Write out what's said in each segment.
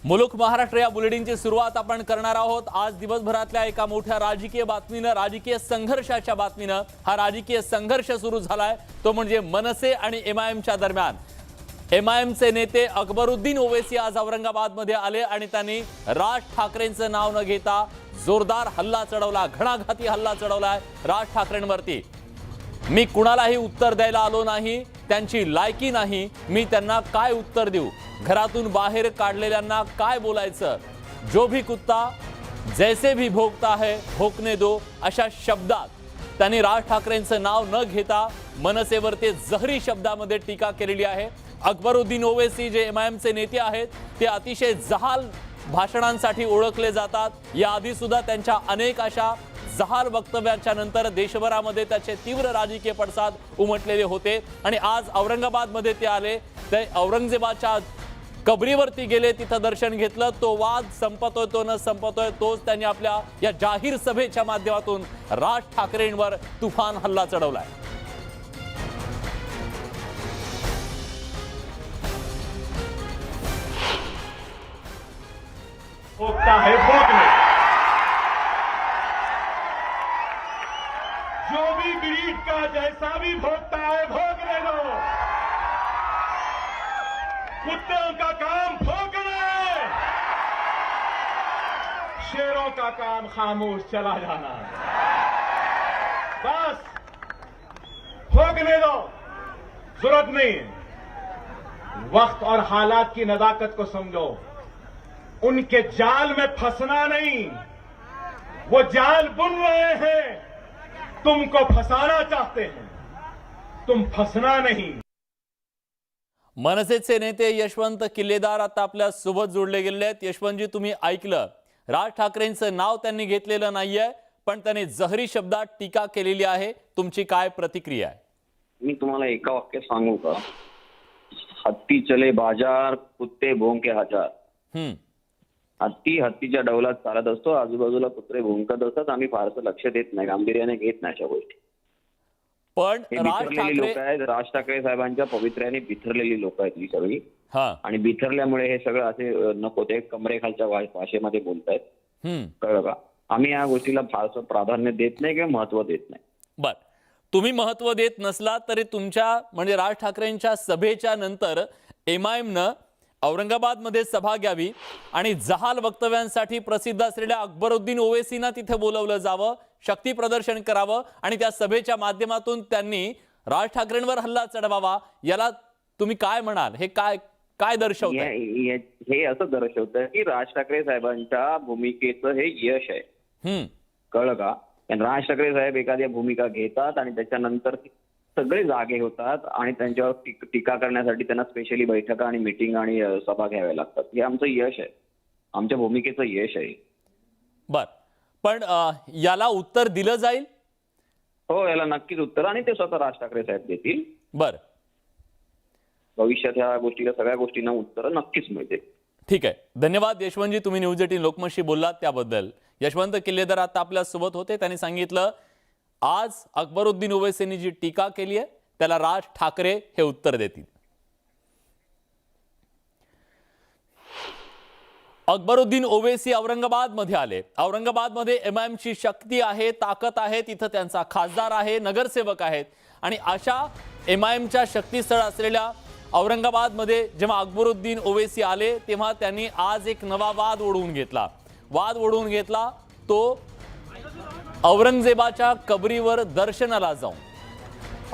मुलुक महाराष्ट्र या बुलेटिनची सुरुवात आपण करणार आहोत। आज दिवसभरातल्या एका मोठ्या राजकीय बातमीनं, राजकीय संघर्षाच्या बातमीनं हा राजकीय संघर्ष सुरू झालाय, तो म्हणजे मनसे आणि एमआयएमच्या दरम्यान। एमआयएमचे नेते अकबरुद्दीन ओवैसी आज औरंगाबादमध्ये आले आणि त्यांनी राज ठाकरेंचं नाव न घेता जोरदार हल्ला चढवला, घणाघाती हल्ला चढवलाय राज ठाकरेंवरती। मी कुणालाही उत्तर द्यायला आलो नाही, त्यांची लायकी नाही, मी त्यांना काय उत्तर देऊ, घरातून बाहेर काढलेल्यांना काय बोलायचं, जो भी कुत्ता जैसे भी भोगता है भोकने दो, अशा शब्दात त्यांनी राज ठाकरेंचं नाव न घेता मनसेवर ते जहरी शब्दामध्ये टीका केलेली आहे। अकबरुद्दीन ओवैसी जे एमआयएमचे नेते आहेत ते अतिशय जहाल भाषणांसाठी ओळखले जातात। याआधी सुद्धा त्यांच्या अनेक अशा जहाल वक्तव्यांच्या नंतर देशभरामध्ये त्याचे तीव्र राजकीय पडसाद उमटलेले होते आणि आज औरंगाबादमध्ये ते आले। ते औरंगजेबाच्या कबरीवरती गेले, तिथं दर्शन घेतलं। तो वाद संपतोय तो न संपतोय, तोच त्यांनी आपल्या या जाहीर सभेच्या माध्यमातून राज ठाकरेंवर तुफान हल्ला चढवलाय। भोगता है भोगने, जो भी ग्रीड का जैसा भी भोगता है भोगने दो। कुत्तों का काम भोगना है, शेरों का काम खामोश चला जाना है। बस भोगने दो, जरूरत नहीं। वक्त और हालात की नजाकत को समझो, उनके जाल में फंसना नहीं। वो जाल बुन रहे हैं, तुमको फंसाना चाहते हैं, तुम फंसना नहीं। मनसेचे नेते यशवंत किल्लेदार आता आपल्या सोबत जोडले गेले आहेत। यशवंतजी, तुम्ही ऐकलं, राज ठाकरेंचं नाव त्यांनी घेतलेलं नाहीये, पण त्यांनी जहरी शब्दात टीका केलेली आहे। तुमची काय प्रतिक्रिया आहे? मी तुम्हाला एका वाक्यात सांगू का? हत्ती चले बाजार, कुत्ते भोंके हजार। हत्तीच्या डौलात चालत असतो, आजूबाजूला कुत्रे भुंकत असतात। आम्ही फारसं लक्ष देत नाही, गांभीर्याने घेत नाही अशा गोष्टी। पण राज ठाकरे साहेबांच्या पवित्र्याने बिथरलेली लोक आहेत ही सगळी, आणि बिथरल्यामुळे हे सगळं असे नको ते कमरेखालच्या भाषेमध्ये बोलतायत, कळलं का? आम्ही या गोष्टीला फारसं प्राधान्य देत नाही किंवा महत्व देत नाही। बर, तुम्ही महत्व देत नसला तरी तुमच्या म्हणजे राज ठाकरेंच्या सभेच्या नंतर एमआयएमनं औरंगाबादमध्ये सभा घ्यावी आणि जहाल वक्तव्यांसाठी प्रसिद्ध असलेल्या अकबरुद्दीन ओवैसींना तिथे बोलवलं जावं, शक्ती प्रदर्शन करावं आणि त्या सभेच्या माध्यमातून त्यांनी राज ठाकरेंवर हल्ला चढवावा। याला तुम्ही काय म्हणाल? हे काय काय दर्शवतंय? हे असं दर्शवतंय की राज ठाकरे साहेबांच्या भूमिकेचं हे यश आहे, कळलं का? राज ठाकरे साहेब एखाद्या भूमिका घेतात आणि त्याच्यानंतर सगळे जागे होतात आणि त्यांच्यावर टीका करण्यासाठी त्यांना स्पेशली बैठका आणि मीटिंग आणि सभा घ्याव्या लागतात। हे आमचं यश आहे, आमच्या भूमिकेचं यश आहे। बर, पण याला उत्तर दिलं जाईल? हो, याला नक्कीच उत्तर, आणि ते स्वतः राज ठाकरे साहेब देतील। बर, भविष्यात ह्या गोष्टीला सगळ्या गोष्टींना उत्तर नक्कीच मिळते। ठीक आहे, धन्यवाद यशवंतजी, तुम्ही न्यूज 18 लोकमतशी बोललात त्याबद्दल। यशवंत किल्लेदार आता आपल्या सोबत होते, त्यांनी सांगितलं आज अकबरुद्दीन ओवैसींनी जी टीका केली आहे त्याला राज ठाकरे हे उत्तर देतील। अकबरुद्दीन ओवैसी औरंगाबादमध्ये आले। औरंगाबादमध्ये एमआयएमची शक्ती आहे, ताकद आहे, तिथं त्यांचा खासदार आहे, नगरसेवक आहेत, आणि अशा एमआयएमच्या शक्तीस्थळ असलेल्या औरंगाबादमध्ये जेव्हा अकबरुद्दीन ओवैसी आले तेव्हा त्यांनी आज एक नवा वाद ओढवून घेतला। तो औरंगजेबाच्या कबरीवर दर्शनाला जाऊन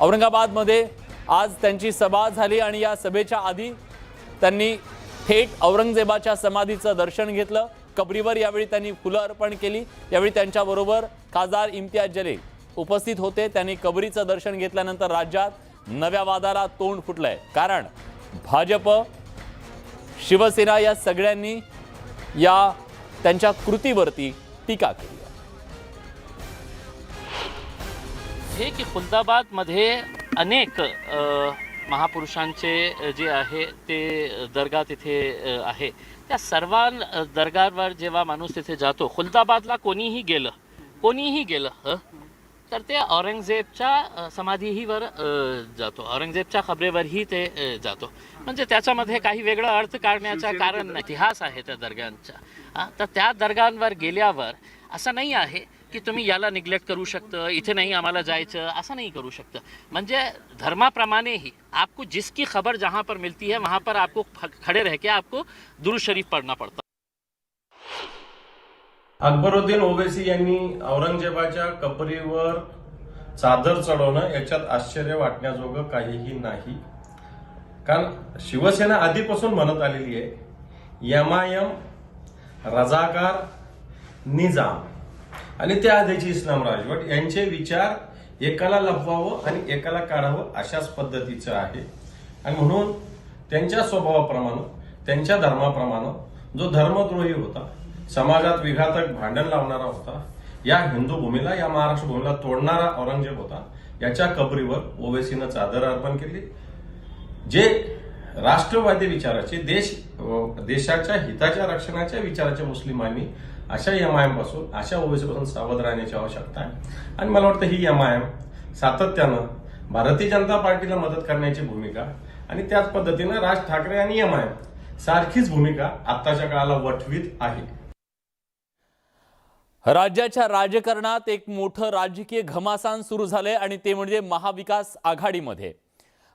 औरंगाबादमध्ये आज त्यांची सभा झाली आणि या सभेच्या आधी त्यांनी थेट औरंगजेबाच्या समाधीचं दर्शन घेतलं। कबरीवर यावेळी त्यांनी फुलं अर्पण केली। यावेळी त्यांच्याबरोबर खासदार इम्तियाज जलील उपस्थित होते। त्यांनी कबरीचं दर्शन घेतल्यानंतर राज्यात नव्या वादाला तोंड फुटलंय, कारण भाजप, शिवसेना या सगळ्यांनी या त्यांच्या कृतीवरती टीका केली हे की खुलदाबादमध्ये अनेक महापुरुषांचे जे आहे ते दर्गा तिथे आहे। त्या सर्व दर्गावर जेव्हा माणूस तिथे जातो, खुलदाबादला कोणीही गेलं तर ते औरंगजेबच्या समाधीवर जातो, औरंगजेबच्या खबरेवरही ते जातो. म्हणजे त्याच्यामध्ये काही वेगळा अर्थ काढण्याचं कारण नाही. इतिहास आहे त्या दर्ग्यांचा. तर त्या दर्गांवर गेल्यावर असं नाही आहे की तुम्ही याला निग्लेक्ट करू शकतं, इथे नाही आम्हाला जायचं, असं नाही करू शकतं. म्हणजे धर्माप्रमाणे ही आपको जिसकी खबर जहाँ पर मिलती है वहाँ पर आपको खड़े रह के आपको दुरूद शरीफ पढ़ना पड़ता. अकबरुद्दीन ओवैसी यांनी औरंगजेबाच्या कबरीवर चादर चढवणं याच्यात आश्चर्य वाटण्याजोगं काहीही नाही. कारण शिवसेना आधीपासून म्हणत आलेली आहे एमआयएम, रजाकार, निजाम आणि त्या आधीची इस्लाम राजवट यांचे विचार एकाला लपवावं आणि एकाला काढावं अशाच पद्धतीचं आहे. आणि म्हणून त्यांच्या स्वभावाप्रमाणे, त्यांच्या धर्माप्रमाणे जो धर्मद्रोही होता, समाजात विघातक भांडण लावणारा होता, या हिंदू भूमीला, या महाराष्ट्र भूमीला तोडणारा औरंगजेब होता, याच्या कबरीवर ओवैसीनं चादर अर्पण केली. जे राष्ट्रवादी विचाराचे, देशाच्या हिताच्या रक्षणाच्या विचाराच्या मुस्लिमांनी अशा एमआयएम पासून, अशा ओवैसी पासून सावध राहण्याची आवश्यकता आहे. आणि मला वाटतं ही एमआयएम सातत्यानं भारतीय जनता पार्टीला मदत करण्याची भूमिका आणि त्याच पद्धतीनं राज ठाकरे आणि एमआयएम सारखीच भूमिका आत्ताच्या काळाला वठवीत आहे. राज्याच्या राजकारणात एक मोठं राजकीय घमासान सुरू झालंय आणि ते म्हणजे महाविकास आघाडीमध्ये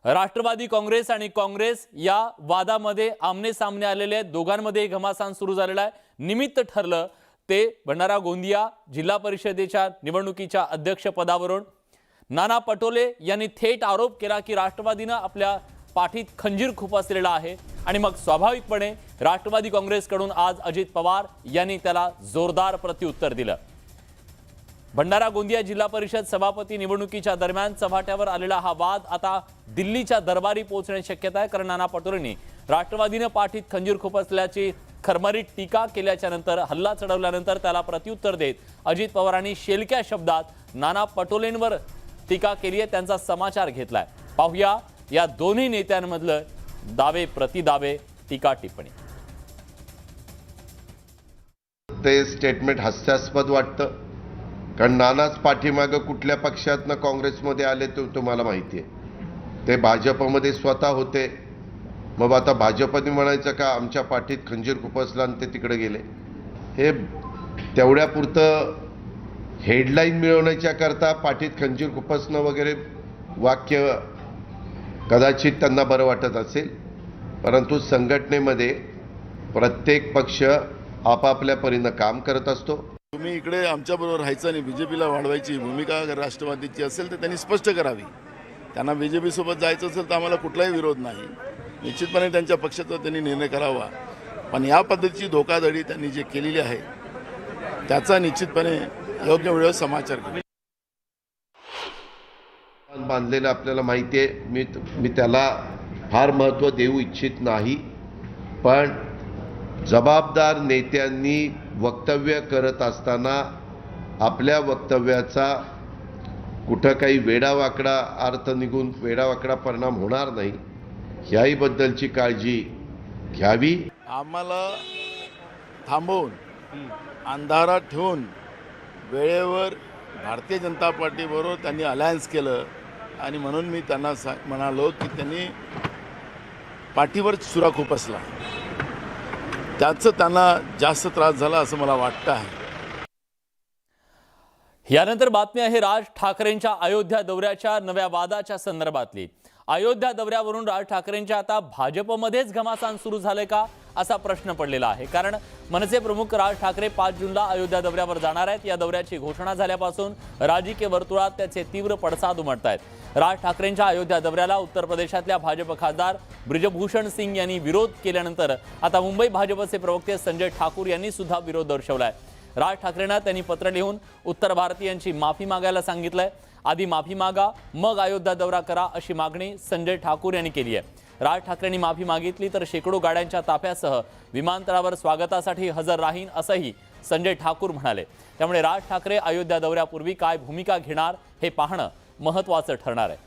राष्ट्रवादी काँग्रेस आणि काँग्रेस या वादामध्ये आमने सामने आलेले आहेत. दोघांमध्ये घमासान सुरू झालेला आहे. निमित्त ठरलं ते भंडारा गोंदिया जिल्हा परिषदेच्या निवडणुकीच्या अध्यक्षपदावरून नाना पटोले यांनी थेट आरोप केला की राष्ट्रवादीनं आपल्या पाठीत खंजीर खुपसलेला आहे. आणि मग स्वाभाविकपणे राष्ट्रवादी काँग्रेसकडून आज अजित पवार यांनी त्याला जोरदार प्रत्युत्तर दिलं. भंडारा गोंदिया जिल्हा परिषद सभापती निवडणुकीच्या दरम्यान चव्हाट्यावर आलेला हा वाद आता दिल्लीच्या दरबारी पोहोचण्याची शक्यता आहे. कारण नाना पटोलेंनी राष्ट्रवादीनं पाठीत खंजीर खुपसल्याची खरमरीत टीका केल्याच्या नंतर, हल्ला चढवल्यानंतर त्याला प्रत्युत्तर देत अजित पवारांनी शेलक्या शब्दात नाना पटोलेंवर टीका केली आहे, त्यांचा समाचार घेतलाय. पाहूया या दोन्ही नेत्यांमधलं दावे प्रतिदावे, टीका टिप्पणी. ते स्टेटमेंट हास्यास्पद वाटतं, कारण नानाच पाठीमागं कुठल्या पक्षातनं काँग्रेसमध्ये आले ते तुम्हाला माहिती आहे. ते भाजपमध्ये स्वतः होते. मग आता भाजपने म्हणायचं का आमच्या पाठीत खंजीर खुपसला आणि ते तिकडे गेले. हे तेवढ्यापुरतं हेडलाईन मिळवण्याच्या करता पाठीत खंजीर खुपसणं वगैरे वाक्य कदाचित त्यांना बरं वाटत असेल, परंतु संघटनेमध्ये प्रत्येक पक्ष आपापल्या परीनं काम करत असतो. तुम्ही इकडे आमच्याबरोबर राहायचं आणि बीजेपीला वाढवायची भूमिका अगर राष्ट्रवादीची असेल तर त्यांनी स्पष्ट करावी. त्यांना बीजेपी सोबत जायचं असेल तर आम्हाला कुठलाही विरोध नाही. निश्चितपणे त्यांच्या पक्षाचा त्यांनी निर्णय करावा. पण या पद्धतीची धोकाधडी त्यांनी जे केलेली आहे त्याचा निश्चितपणे योग्य वेळेवर समाचार करू. बांधलेलं आपल्याला माहिती आहे. मी त्याला फार महत्त्व देऊ इच्छित नाही, पण जबाबदार नेत्यांनी वक्तव्य करत असताना आपल्या वक्तव्याचा कुठं काही वेडावाकडा अर्थ निघून वेडावाकडा परिणाम होणार नाही ह्याही बद्दलची काळजी घ्यावी. आम्हाला थांबवून अंधारात ठेवून वेळेवर भारतीय जनता पार्टीबरोबर त्यांनी अलायन्स केलं आणि म्हणून मी त्यांना म्हणालो की त्यांनी पाठीवर चुरा खुपसला. त्याचं त्यांना जास्त त्रास झाला असं मला वाटतं आहे. यानंतर बातमी आहे राज ठाकरेंच्या अयोध्या दौऱ्याच्या नव्या वादाच्या संदर्भातली. अयोध्या दौऱ्यावरून राज ठाकरेंच्या आता भाजपमध्येच घमासान सुरू झाले का असा प्रश्न पडलेला आहे. कारण मनसे प्रमुख राज ठाकरे 5 जूनला अयोध्या दौऱ्यावर जाणार आहेत. या दौऱ्याची घोषणा झाल्यापासून राजकीय वर्तुळात त्याचे तीव्र पडसाद उमटत आहेत. राज ठाकरेंच्या अयोध्या दौऱ्याला उत्तर प्रदेशातल्या भाजप खासदार ब्रिजभूषण सिंग यांनी विरोध केल्यानंतर आता मुंबई भाजपचे प्रवक्ते संजय ठाकूर यांनी सुद्धा विरोध दर्शवलाय. राज ठाकरेंना त्यांनी पत्र लिहून उत्तर भारतीयांची माफी मागायला सांगितलंय. आधी माफी मागा, मग अयोध्या दौरा करा अशी मागणी संजय ठाकूर यांनी केली आहे. राज ठाकरेंनी माफी मागितली तर शेकडो गाड्यांच्या ताफ्यासह विमानतळावर स्वागतासाठी हजर राहीन असंही संजय ठाकूर म्हणाले. त्यामुळे राज ठाकरे अयोध्या दौऱ्यापूर्वी काय भूमिका घेणार हे पाहणं महत्त्वाचं ठरणार आहे.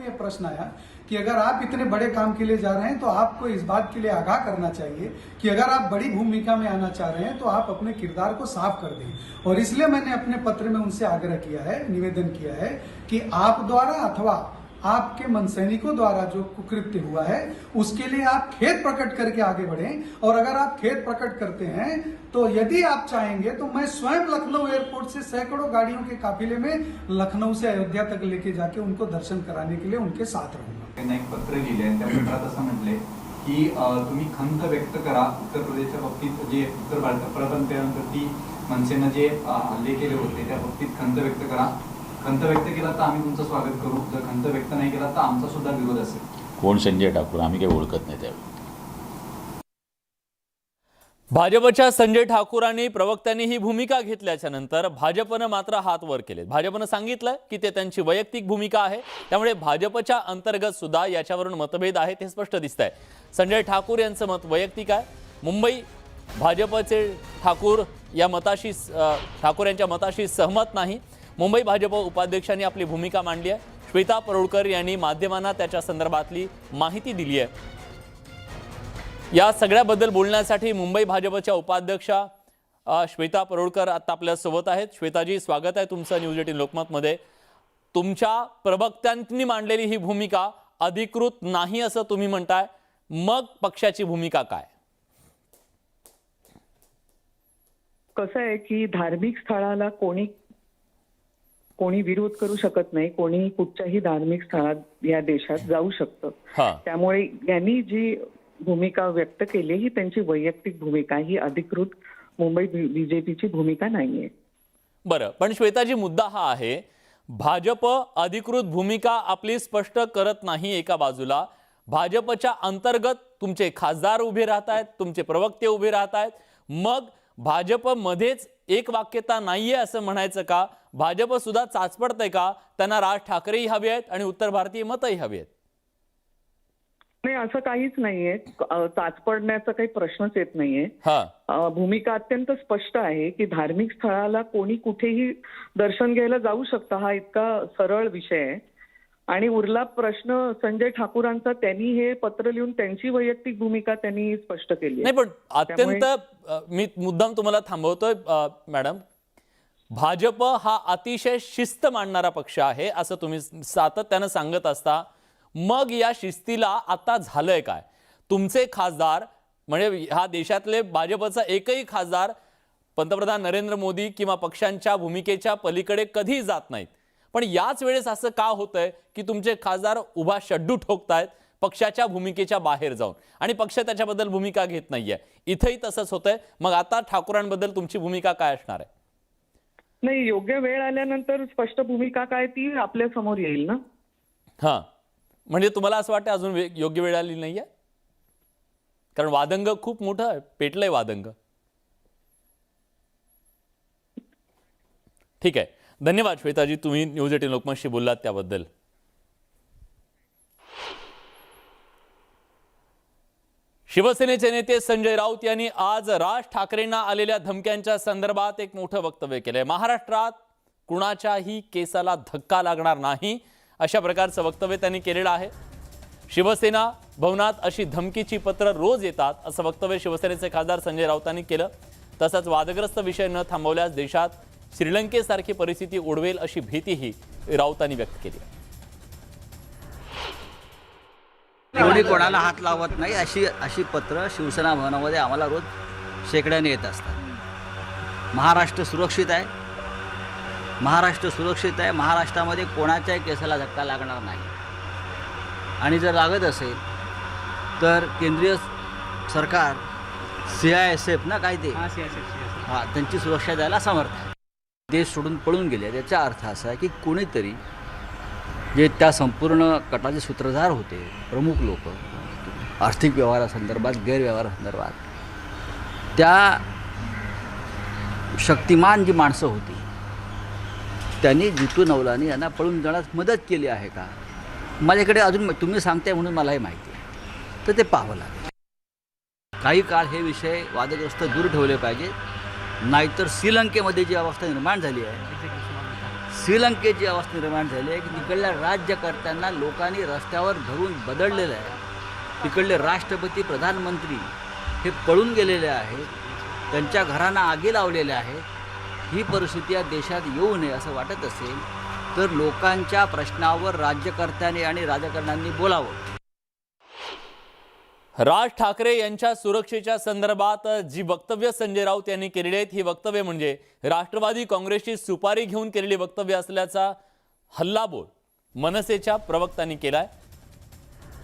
में ये प्रश्न आया कि अगर आप इतने बड़े काम के लिए जा रहे हैं तो आपको इस बात के लिए आगाह करना चाहिए कि अगर आप बड़ी भूमिका में आना चाह रहे हैं तो आप अपने किरदार को साफ कर दें। और इसलिए मैंने अपने पत्र में उनसे आग्रह किया है, निवेदन किया है कि आप द्वारा अथवा आपके मनसैनिकों द्वारा जो कुकृत्य हुआ है उसके लिए आप खेद प्रकट करके आगे बढ़ें। और अगर आप खेद प्रकट करते हैं तो यदि आप चाहेंगे तो मैं स्वयं लखनऊ एयरपोर्ट से सैकड़ों गाड़ियों के काफिले में लखनऊ से अयोध्या तक लेके जाके उनको दर्शन कराने के लिए उनके साथ रहूंगा। त्यांना एक पत्र लिहिले त्या पत्रात असं म्हटले की तुम्ही खंत व्यक्त करा उत्तर प्रदेशच्या बाबतीत जे उत्तर भारतानंतर ती मनसेनं जे हल्ले केले होते त्या बाबतीत खंत व्यक्त करा, खंत व्यक्त केला तर आम्ही तुमचं स्वागत करू, जर खंत व्यक्त नाही केला तर आमचा सुद्धा विरोध असेल। कोण संजय ठाकूर, आम्ही काही ओळखत नाही त्यावेळी। भाजपच्या संजय ठाकूरांनी प्रवक्त्यांनी ही भूमिका घेतल्याच्या नंतर भाजपनं मात्र हात वर केले। भाजपनं सांगितलं की ते त्यांची वैयक्तिक भूमिका आहे, त्यामुळे भाजपच्या अंतर्गत सुद्धा याच्यावरून मतभेद आहेत हे स्पष्ट दिसतंय। संजय ठाकूर यांचं मत वैयक्तिक आहे। मुंबई भाजपचे ठाकूर यांच्या मताशी सहमत नाही। मुंबई भाजप उपाध्यक्षांनी आपली भूमिका मांडली आहे। श्वेता परोळकर यांनी माध्यमांना त्याच्या संदर्भातली माहिती दिली आहे। या सगळ्याबद्दल बोलण्यासाठी मुंबई भाजपच्या उपाध्यक्षा श्वेता परोळकर आता आपल्या सोबत आहेत। श्वेताजी, स्वागत आहे तुमचं न्यूज 18 लोकमतमध्ये। तुमच्या प्रवक्त्यांनी मांडलेली ही भूमिका अधिकृत नाही असं तुम्ही म्हणताय, मग पक्षाची भूमिका काय? कसं आहे की धार्मिक स्थळाला कोणी विरोध करू शकत नाही, कोणी कुठच्याही धार्मिक स्थळात या देशात जाऊ शकतं। त्यामुळे यांनी जी भूमिका व्यक्त केली ही त्यांची वैयक्तिक भूमिका, ही अधिकृत मुंबई बीजेपीची भूमिका नाहीये। बरं, पण श्वेताजी मुद्दा हा आहे, भाजप अधिकृत भूमिका आपली स्पष्ट करत नाही एका बाजूला, भाजपच्या अंतर्गत तुमचे खासदार उभे राहत आहेत, तुमचे प्रवक्ते उभे राहत आहेत, मग भाजपमध्येच एक वाक्यता नाहीये असं म्हणायचं का? भाजप सुद्धा चाचपडतंय का? त्यांना राज ठाकरेही हवे आहेत आणि उत्तर भारतीय मतही हवे आहेत? नाही, असं काहीच नाहीये, चाचपडण्याचा काही प्रश्नच येत नाहीये। भूमिका अत्यंत स्पष्ट आहे की धार्मिक स्थळाला कोणी कुठेही दर्शन घ्यायला जाऊ शकतं, हा इतका सरळ विषय आहे। आणि उरला प्रश्न संजय ठाकूरांचा, त्यांनी हे पत्र लिहून त्यांची वैयक्तिक भूमिका त्यांनी स्पष्ट केली आहे। नाही, पण अत्यंत मी मुद्दाम तुम्हाला थांबवतोय मॅडम, भाजप हा अतिशय शिस्त मानणारा पक्ष आहे असं तुम्ही सातत्यानं सांगत असता, मग या शिस्तीला आता झालंय काय? तुमचे खासदार म्हणजे ह्या देशातले भाजपचा एकही खासदार पंतप्रधान नरेंद्र मोदी किंवा पक्षांच्या भूमिकेच्या पलीकडे कधी जात नाहीत, पण याच वेळेस असं का होतंय की तुमचे खासदार उभा शड्डू ठोकतायत पक्षाच्या भूमिकेच्या बाहेर जाऊन, आणि पक्ष त्याच्याबद्दल भूमिका घेत नाहीये? इथेही तसंच होतंय, मग आता ठाकूरांबद्दल तुमची भूमिका काय असणार आहे? नाही, योग्य वेळ आल्यानंतर स्पष्ट भूमिका काय ती आपल्या समोर येईल ना। म्हणजे तुम्हाला असं वाटतं अजून योग्य वेळ आली नाहीये? कारण वादंग खूप मोठं आहे, पेटलंय वादंग। ठीक आहे, धन्यवाद श्वेताजी, तुम्ही न्यूज 18 लोकमतशी बोललात त्याबद्दल। शिवसेनेचे नेते संजय राऊत यांनी आज राज ठाकरेंना आलेल्या धमक्यांच्या संदर्भात एक मोठं वक्तव्य केलंय। महाराष्ट्रात कुणाच्याही केसाला धक्का लागणार नाही अशा प्रकारचं वक्तव्य त्यांनी केलेलं आहे। शिवसेना भवनात अशी धमकीची पत्र रोज येतात असं वक्तव्य शिवसेनेचे खासदार संजय राऊतांनी केलं। तसंच वादग्रस्त विषय न थांबवल्यास देशात श्रीलंकेसारखी परिस्थिती ओढवेल अशी भीतीही राऊतांनी व्यक्त केली। कोणी कोणाला हात लावत नाही अशी पत्र शिवसेना भवनामध्ये आम्हाला रोज शेकड्याने येत असतात। महाराष्ट्र सुरक्षित आहे, महाराष्ट्र सुरक्षित आहे, महाराष्ट्रामध्ये कोणाच्याही केसाला धक्का लागणार नाही, आणि जर लागत असेल तर केंद्रीय सरकार CISF ना काय ते त्यांची सुरक्षा द्यायला समर्थ आहे। देश सोडून पळून गेले त्याचा अर्थ असा आहे की कोणीतरी जे त्या संपूर्ण कटाचे सूत्रधार होते, प्रमुख लोक, आर्थिक व्यवहारासंदर्भात, गैरव्यवहारासंदर्भात, त्या शक्तिमान जी माणसं होती त्यांनी जितू नवलानी यांना पळून जाण्यास मदत केली आहे का? माझ्याकडे अजून तुम्ही सांगताय म्हणून मलाही माहिती आहे, तर ते पाहावं लागेल। काही काळ हे विषय वादग्रस्त दूर ठेवले पाहिजे, नाहीतर श्रीलंकेमध्ये जी अवस्था निर्माण झाली आहे, श्रीलंकेची अवस्था निर्माण झाली आहे की तिकडल्या राज्यकर्त्यांना लोकांनी रस्त्यावर धरून बदललेलं आहे. तिकडले राष्ट्रपती प्रधानमंत्री हे पळून गेलेले आहेत, त्यांच्या घरांना आगी लावलेल्या आहेत. ही परिस्थिती या देशात येऊ नये असं वाटत असेल तर लोकांच्या प्रश्नावर राज्यकर्त्यांनी आणि राजकारण्यांनी बोलावं. राज ठाकरे यांच्या सुरक्षेच्या संदर्भात जी वक्तव्य संजय राऊत यांनी केलेली आहेत, ही वक्तव्य म्हणजे राष्ट्रवादी काँग्रेसची सुपारी घेऊन केलेली वक्तव्य असल्याचा हल्लाबोल मनसेच्या प्रवक्त्यांनी केलाय.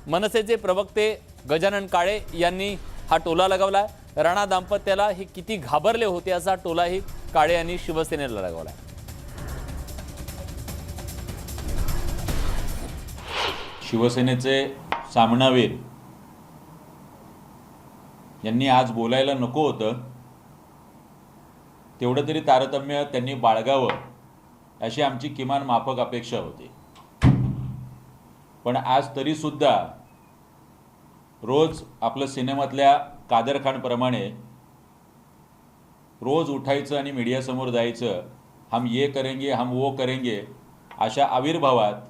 मनसेचे प्रवक्ते गजानन काळे यांनी हा टोला लगावलाय. राणा दाम्पत्याला हे किती घाबरले होते असा टोलाही काळे यांनी शिवसेनेला लगावलाय. शिवसेनेचे सामनावीर यांनी आज बोलायला नको होतं, तेवढं तरी तारतम्य त्यांनी बाळगावं अशी आमची किमान माफक अपेक्षा होती. पण आज तरीसुद्धा रोज आपलं सिनेमातल्या कादर खानप्रमाणे रोज उठायचं आणि मीडियासमोर जायचं, हम ये करेंगे हम वो करेंगे अशा आविर्भावात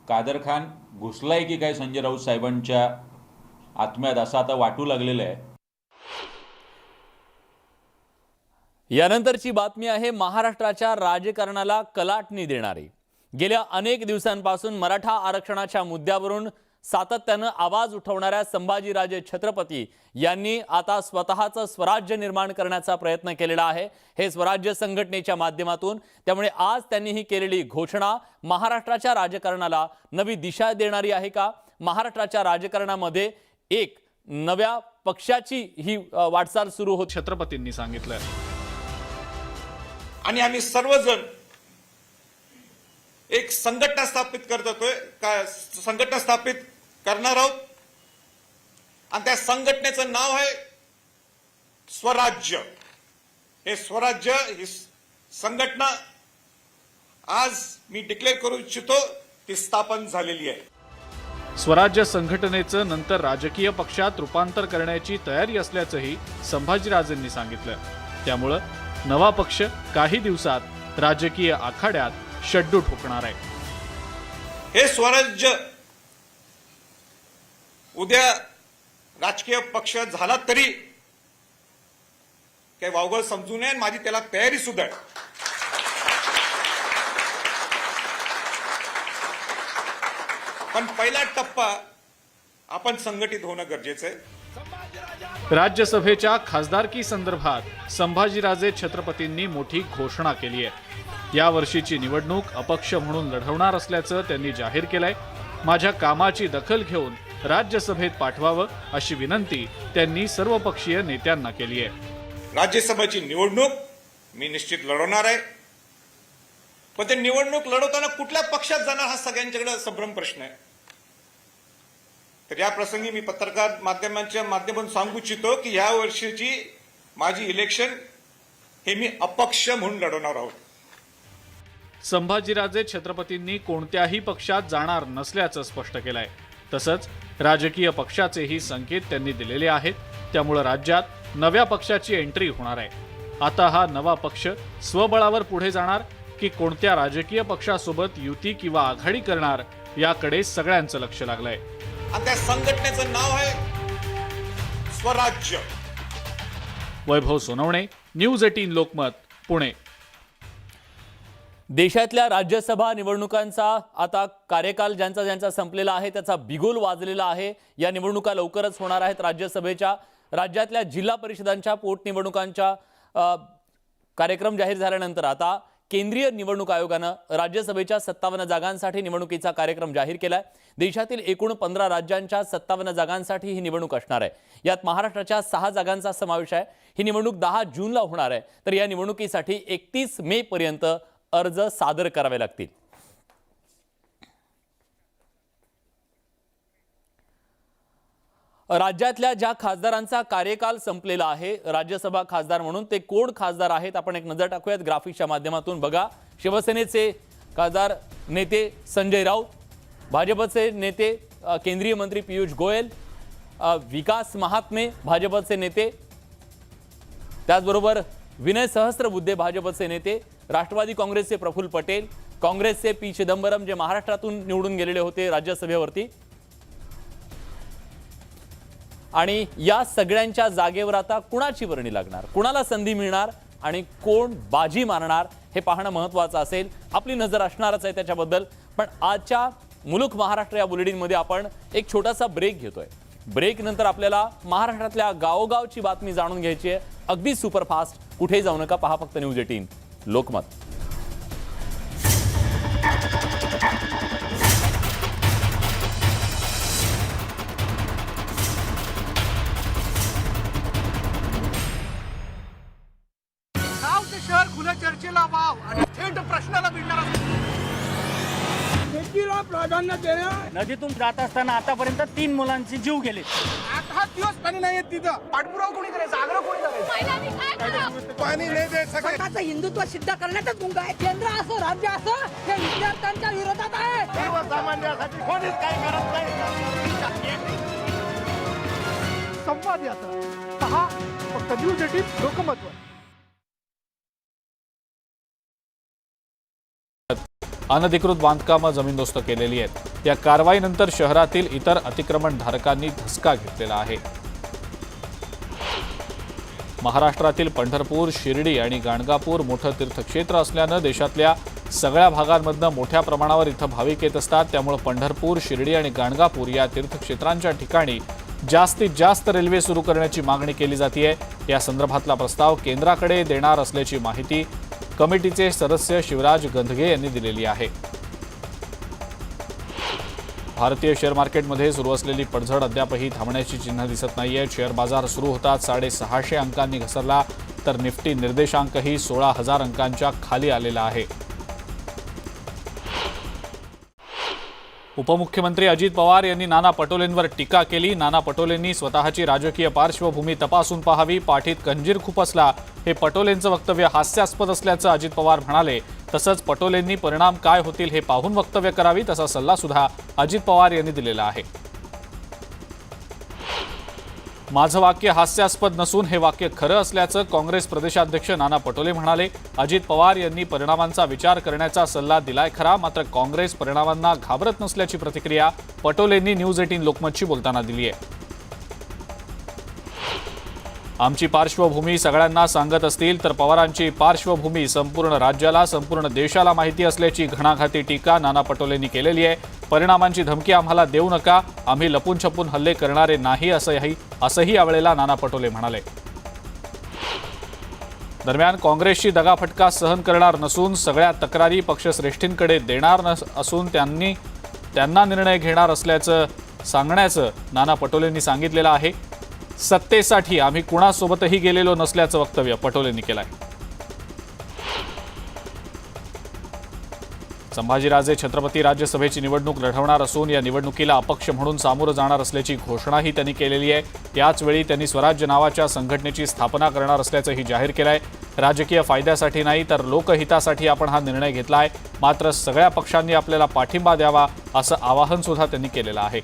कादर खान घुसलाय की काय संजय राऊत साहेबांच्या आत्म्यात असं आता वाटू लागलेलं आहे. यानंतरची बातमी आहे महाराष्ट्राच्या राजकारणाला कलाटणी देणारी. गेल्या अनेक दिवसांपासून मराठा आरक्षणाच्या मुद्द्यावरून सातत्यानं आवाज उठवणाऱ्या संभाजीराजे छत्रपती यांनी आता स्वतःचं स्वराज्य निर्माण करण्याचा प्रयत्न केलेला आहे, हे स्वराज्य संघटनेच्या माध्यमातून. त्यामुळे आज त्यांनी ही केलेली घोषणा महाराष्ट्राच्या राजकारणाला नवी दिशा देणारी आहे का? महाराष्ट्राच्या राजकारणामध्ये एक नव्या पक्षाची ही वाटचाल सुरू होत छत्रपतींनी सांगितलं. आणि आम्ही सर्वजण एक संघटना स्थापित संघटना स्थापित करणार आहोत आणि त्या संघटनेचं नाव आहे स्वराज्य. हे स्वराज्य ही संघटना आज मी डिक्लेअर करू इच्छितो ती स्थापन झालेली आहे. स्वराज्य संघटनेचं नंतर राजकीय पक्षात रूपांतर करण्याची तयारी असल्याचंही संभाजीराजेंनी सांगितलं. त्यामुळं नवा पक्ष काही दिवसात राजकीय आखाड्यात शड्डू ठोकणार आहे. हे स्वराज्य उद्या राजकीय पक्ष झाला तरी काही वावगळ समजू नये, माझी त्याला तयारी सुद्धा आहे. पण पहिला टप्पा आपण संघटित होणं गरजेचं आहे. राज्यसभेच्या खासदारकी संदर्भात संभाजीराजे छत्रपतींनी मोठी घोषणा केली आहे. या वर्षीची निवडणूक अपक्ष म्हणून लढवणार असल्याचं त्यांनी जाहीर केलंय. माझ्या कामाची दखल घेऊन राज्यसभेत पाठवावं अशी विनंती त्यांनी सर्वपक्षीय नेत्यांना केली आहे. राज्यसभेची निवडणूक मी निश्चित लढवणार आहे, पण ते निवडणूक लढवताना कुठल्या पक्षात जाणार हा सगळ्यांच्याकडे संभ्रम प्रश्न आहे. तर या प्रसंगी मी पत्रकार माध्यमांच्या माध्यमातून सांगू इच्छितो की या वर्षीची माझी इलेक्शन हे मी अपक्ष म्हणून लढवणार आहोत. संभाजीराजे छत्रपतींनी कोणत्याही पक्षात जाणार नसल्याचं स्पष्ट केलंय. तसंच राजकीय पक्षाचेही संकेत त्यांनी दिलेले आहेत. त्यामुळे राज्यात नव्या पक्षाची एंट्री होणार आहे. आता हा नवा पक्ष स्वबळावर पुढे जाणार की कोणत्या राजकीय पक्षासोबत युती किंवा आघाडी करणार याकडे सगळ्यांचं लक्ष लागलंय. आणि त्या संघटनेचं नाव आहे स्वराज्य. वैभव सोनवणे, न्यूज 18 लोकमत, पुणे. देशातल्या राज्यसभा निवडणुकांचा आता कार्यकाल ज्यांचा ज्यांचा संपलेला आहे त्याचा बिगुल वाजलेला आहे. या निवडणुका लवकरच होणार आहेत. राज्यसभेच्या, राज्यातल्या जिल्हा परिषदांच्या पोटनिवडणुकांच्या कार्यक्रम जाहीर झाल्यानंतर आता केंद्रीय निवडणूक आयोगानं राज्यसभेच्या 57 जागांसाठी निवडणुकीचा कार्यक्रम जाहीर केलाय. देशातील एकूण 15 राज्यांच्या 57 जागांसाठी ही निवडणूक असणार आहे. यात महाराष्ट्राच्या 6 जागांचा समावेश आहे. ही निवडणूक 10 जूनला होणार आहे. तर या निवडणुकीसाठी 31 मे पर्यंत अर्ज सादर करावे लागतील. राज्यातल्या ज्या खासदारांचा कार्यकाल संपलेला आहे राज्यसभा खासदार म्हणून, ते कोण खासदार आहेत आपण एक नजर टाकूयात ग्राफिक्सच्या माध्यमातून. बघा, शिवसेनेचे खासदार नेते संजय राऊत, भाजपचे नेते केंद्रीय मंत्री पियुष गोयल, विकास महात्मे भाजपचे नेते, त्याचबरोबर विनय सहस्त्रबुद्धे भाजपचे नेते, राष्ट्रवादी काँग्रेसचे प्रफुल्ल पटेल, काँग्रेसचे पी चिदंबरम जे महाराष्ट्रातून निवडून गेलेले होते राज्यसभेवरती, आणि या सगळ्यांच्या जागेवर आता कुणाची वर्णी लागणार, कुणाला संधी मिळणार आणि कोण बाजी मारणार हे पाहणं महत्त्वाचं असेल. आपली नजर असणारच आहे त्याच्याबद्दल. पण आजच्या मुलुक महाराष्ट्र या बुलेटिनमध्ये आपण एक छोटासा ब्रेक घेतोय. ब्रेक नंतर आपल्याला महाराष्ट्रातल्या गावोगावची बातमी जाणून घ्यायची आहे, अगदी सुपरफास्ट. कुठेही जाऊ नका, पहा फक्त न्यूज 18 लोकमत. शहर खुल्या चर्चेला वाव आणि थेट प्रश्नाला भिडणारा प्राधान्य देणं. नदीतून जात असताना आतापर्यंत 3 मुलांचे जीव गेले. 8 दिवस पाणी नाही येत तिथं. पाठपुरावा कोणी करायचा, आग्रह कोणी करायचा? पाणी नाही देत. सगळ्याचं हिंदुत्व सिद्ध करण्याचाच मुंगा आहे. केंद्र असो राज्य असो हे विद्यार्थ्यांच्या विरोधात आहे. सर्वसामान्यांसाठी कोणीच काही करत नाही. संवाद याचा पहा फक्त न्यूज 18 लोकमत. अनधिकृत बांधकामं जमीनदोस्त केलेली आहेत. या कारवाईनंतर शहरातील इतर अतिक्रमणधारकांनी धसका घेतलेला आहे. महाराष्ट्रातील पंढरपूर, शिर्डी आणि गाणगापूर मोठं तीर्थक्षेत्र असल्यानं देशातल्या सगळ्या भागांमधनं मोठ्या प्रमाणावर इथं भाविक येत असतात. त्यामुळे पंढरपूर, शिर्डी आणि गाणगापूर या तीर्थक्षेत्रांच्या ठिकाणी जास्तीत जास्त रेल्वे सुरू करण्याची मागणी केली जाते. या संदर्भातला प्रस्ताव केंद्राकडे देणार असल्याची माहिती कमिटीचे सदस्य शिवराज गंधगे यांनी दिलेली आहे. भारतीय शेअर मार्केटमध्ये सुरू असलेली पडझड अद्यापही थांबण्याची चिन्ह दिसत नाहीये. शेअर बाजार सुरू होताच 650 अंकांनी घसरला, तर निफ्टी निर्देशांकही 16,000 अंकांच्या खाली आलेला आहे. उपमुख्यमंत्री अजित पवार यांनी नाना पटोलेंवर टीका केली. नाना पटोलेंनी स्वतःची राजकीय पार्श्वभूमी तपासून पाहावी, पाठीत खंजीर खुपसला हे पटोलेंचं वक्तव्य हास्यास्पद असल्याचं अजित पवार म्हणाले. तसंच पटोलेंनी परिणाम काय होतील हे पाहून वक्तव्य करावीत असा सल्ला सुद्धा अजित पवार यांनी दिलेला आहे. माझं वाक्य हास्यास्पद नसून हे वाक्य खरं असल्याचं काँग्रेस प्रदेशाध्यक्ष नाना पटोले म्हणाले. अजित पवार यांनी परिणामांचा विचार करण्याचा सल्ला दिलाय खरा, मात्र काँग्रेस परिणामांना घाबरत नसल्याची प्रतिक्रिया पटोलेंनी न्यूज 18 लोकमतशी बोलताना दिली आहे. आमची पार्श्वभूमी सगळ्यांना सांगत असतील तर पवारांची पार्श्वभूमी संपूर्ण राज्याला, संपूर्ण देशाला माहिती असल्याची घणाघाती टीका नाना पटोलेंनी केलेली आहे. परिणामांची धमकी आम्हाला देऊ नका, आम्ही लपून छपून हल्ले करणारे नाही असंही यावेळेला नाना पटोले म्हणाले. दरम्यान काँग्रेसची दगाफटका सहन करणार नसून सगळ्या तक्रारी पक्षश्रेष्ठींकडे देणार असून त्यांना निर्णय घेणार असल्याचं सांगण्याचं नाना पटोलेंनी सांगितलेलं आहे. सत्तेसाठी आम्ही कुणासोबतही गेलेलो नसल्याचं वक्तव्य पटोलेंनी केलंय. संभाजीराजे छत्रपती राज्यसभेची निवडणूक लढवणार असून या निवडणुकीला अपक्ष म्हणून सामोरं जाणार असल्याची घोषणाही त्यांनी केलेली आहे. याचवेळी त्यांनी स्वराज्य नावाच्या संघटनेची स्थापना करणार असल्याचंही जाहीर केलंय. राजकीय फायद्यासाठी नाही तर लोकहितासाठी आपण हा निर्णय घेतलाय, मात्र सगळ्या पक्षांनी आपल्याला पाठिंबा द्यावा असं आवाहन सुद्धा त्यांनी केलेलं आहे.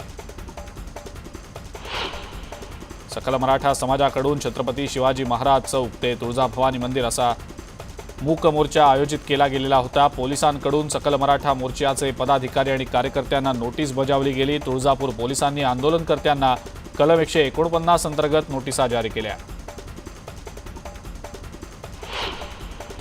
सकल मराठा समाजाकडून छत्रपती शिवाजी महाराज चौक ते तुळजाभवानी मंदिर असा मूक मोर्चा आयोजित केला गेलेला होता. पोलिसांकडून सकल मराठा मोर्चाचे पदाधिकारी आणि कार्यकर्त्यांना नोटीस बजावली गेली. तुळजापूर पोलिसांनी आंदोलनकर्त्यांना कलम 149 अंतर्गत नोटिसा जारी केल्या.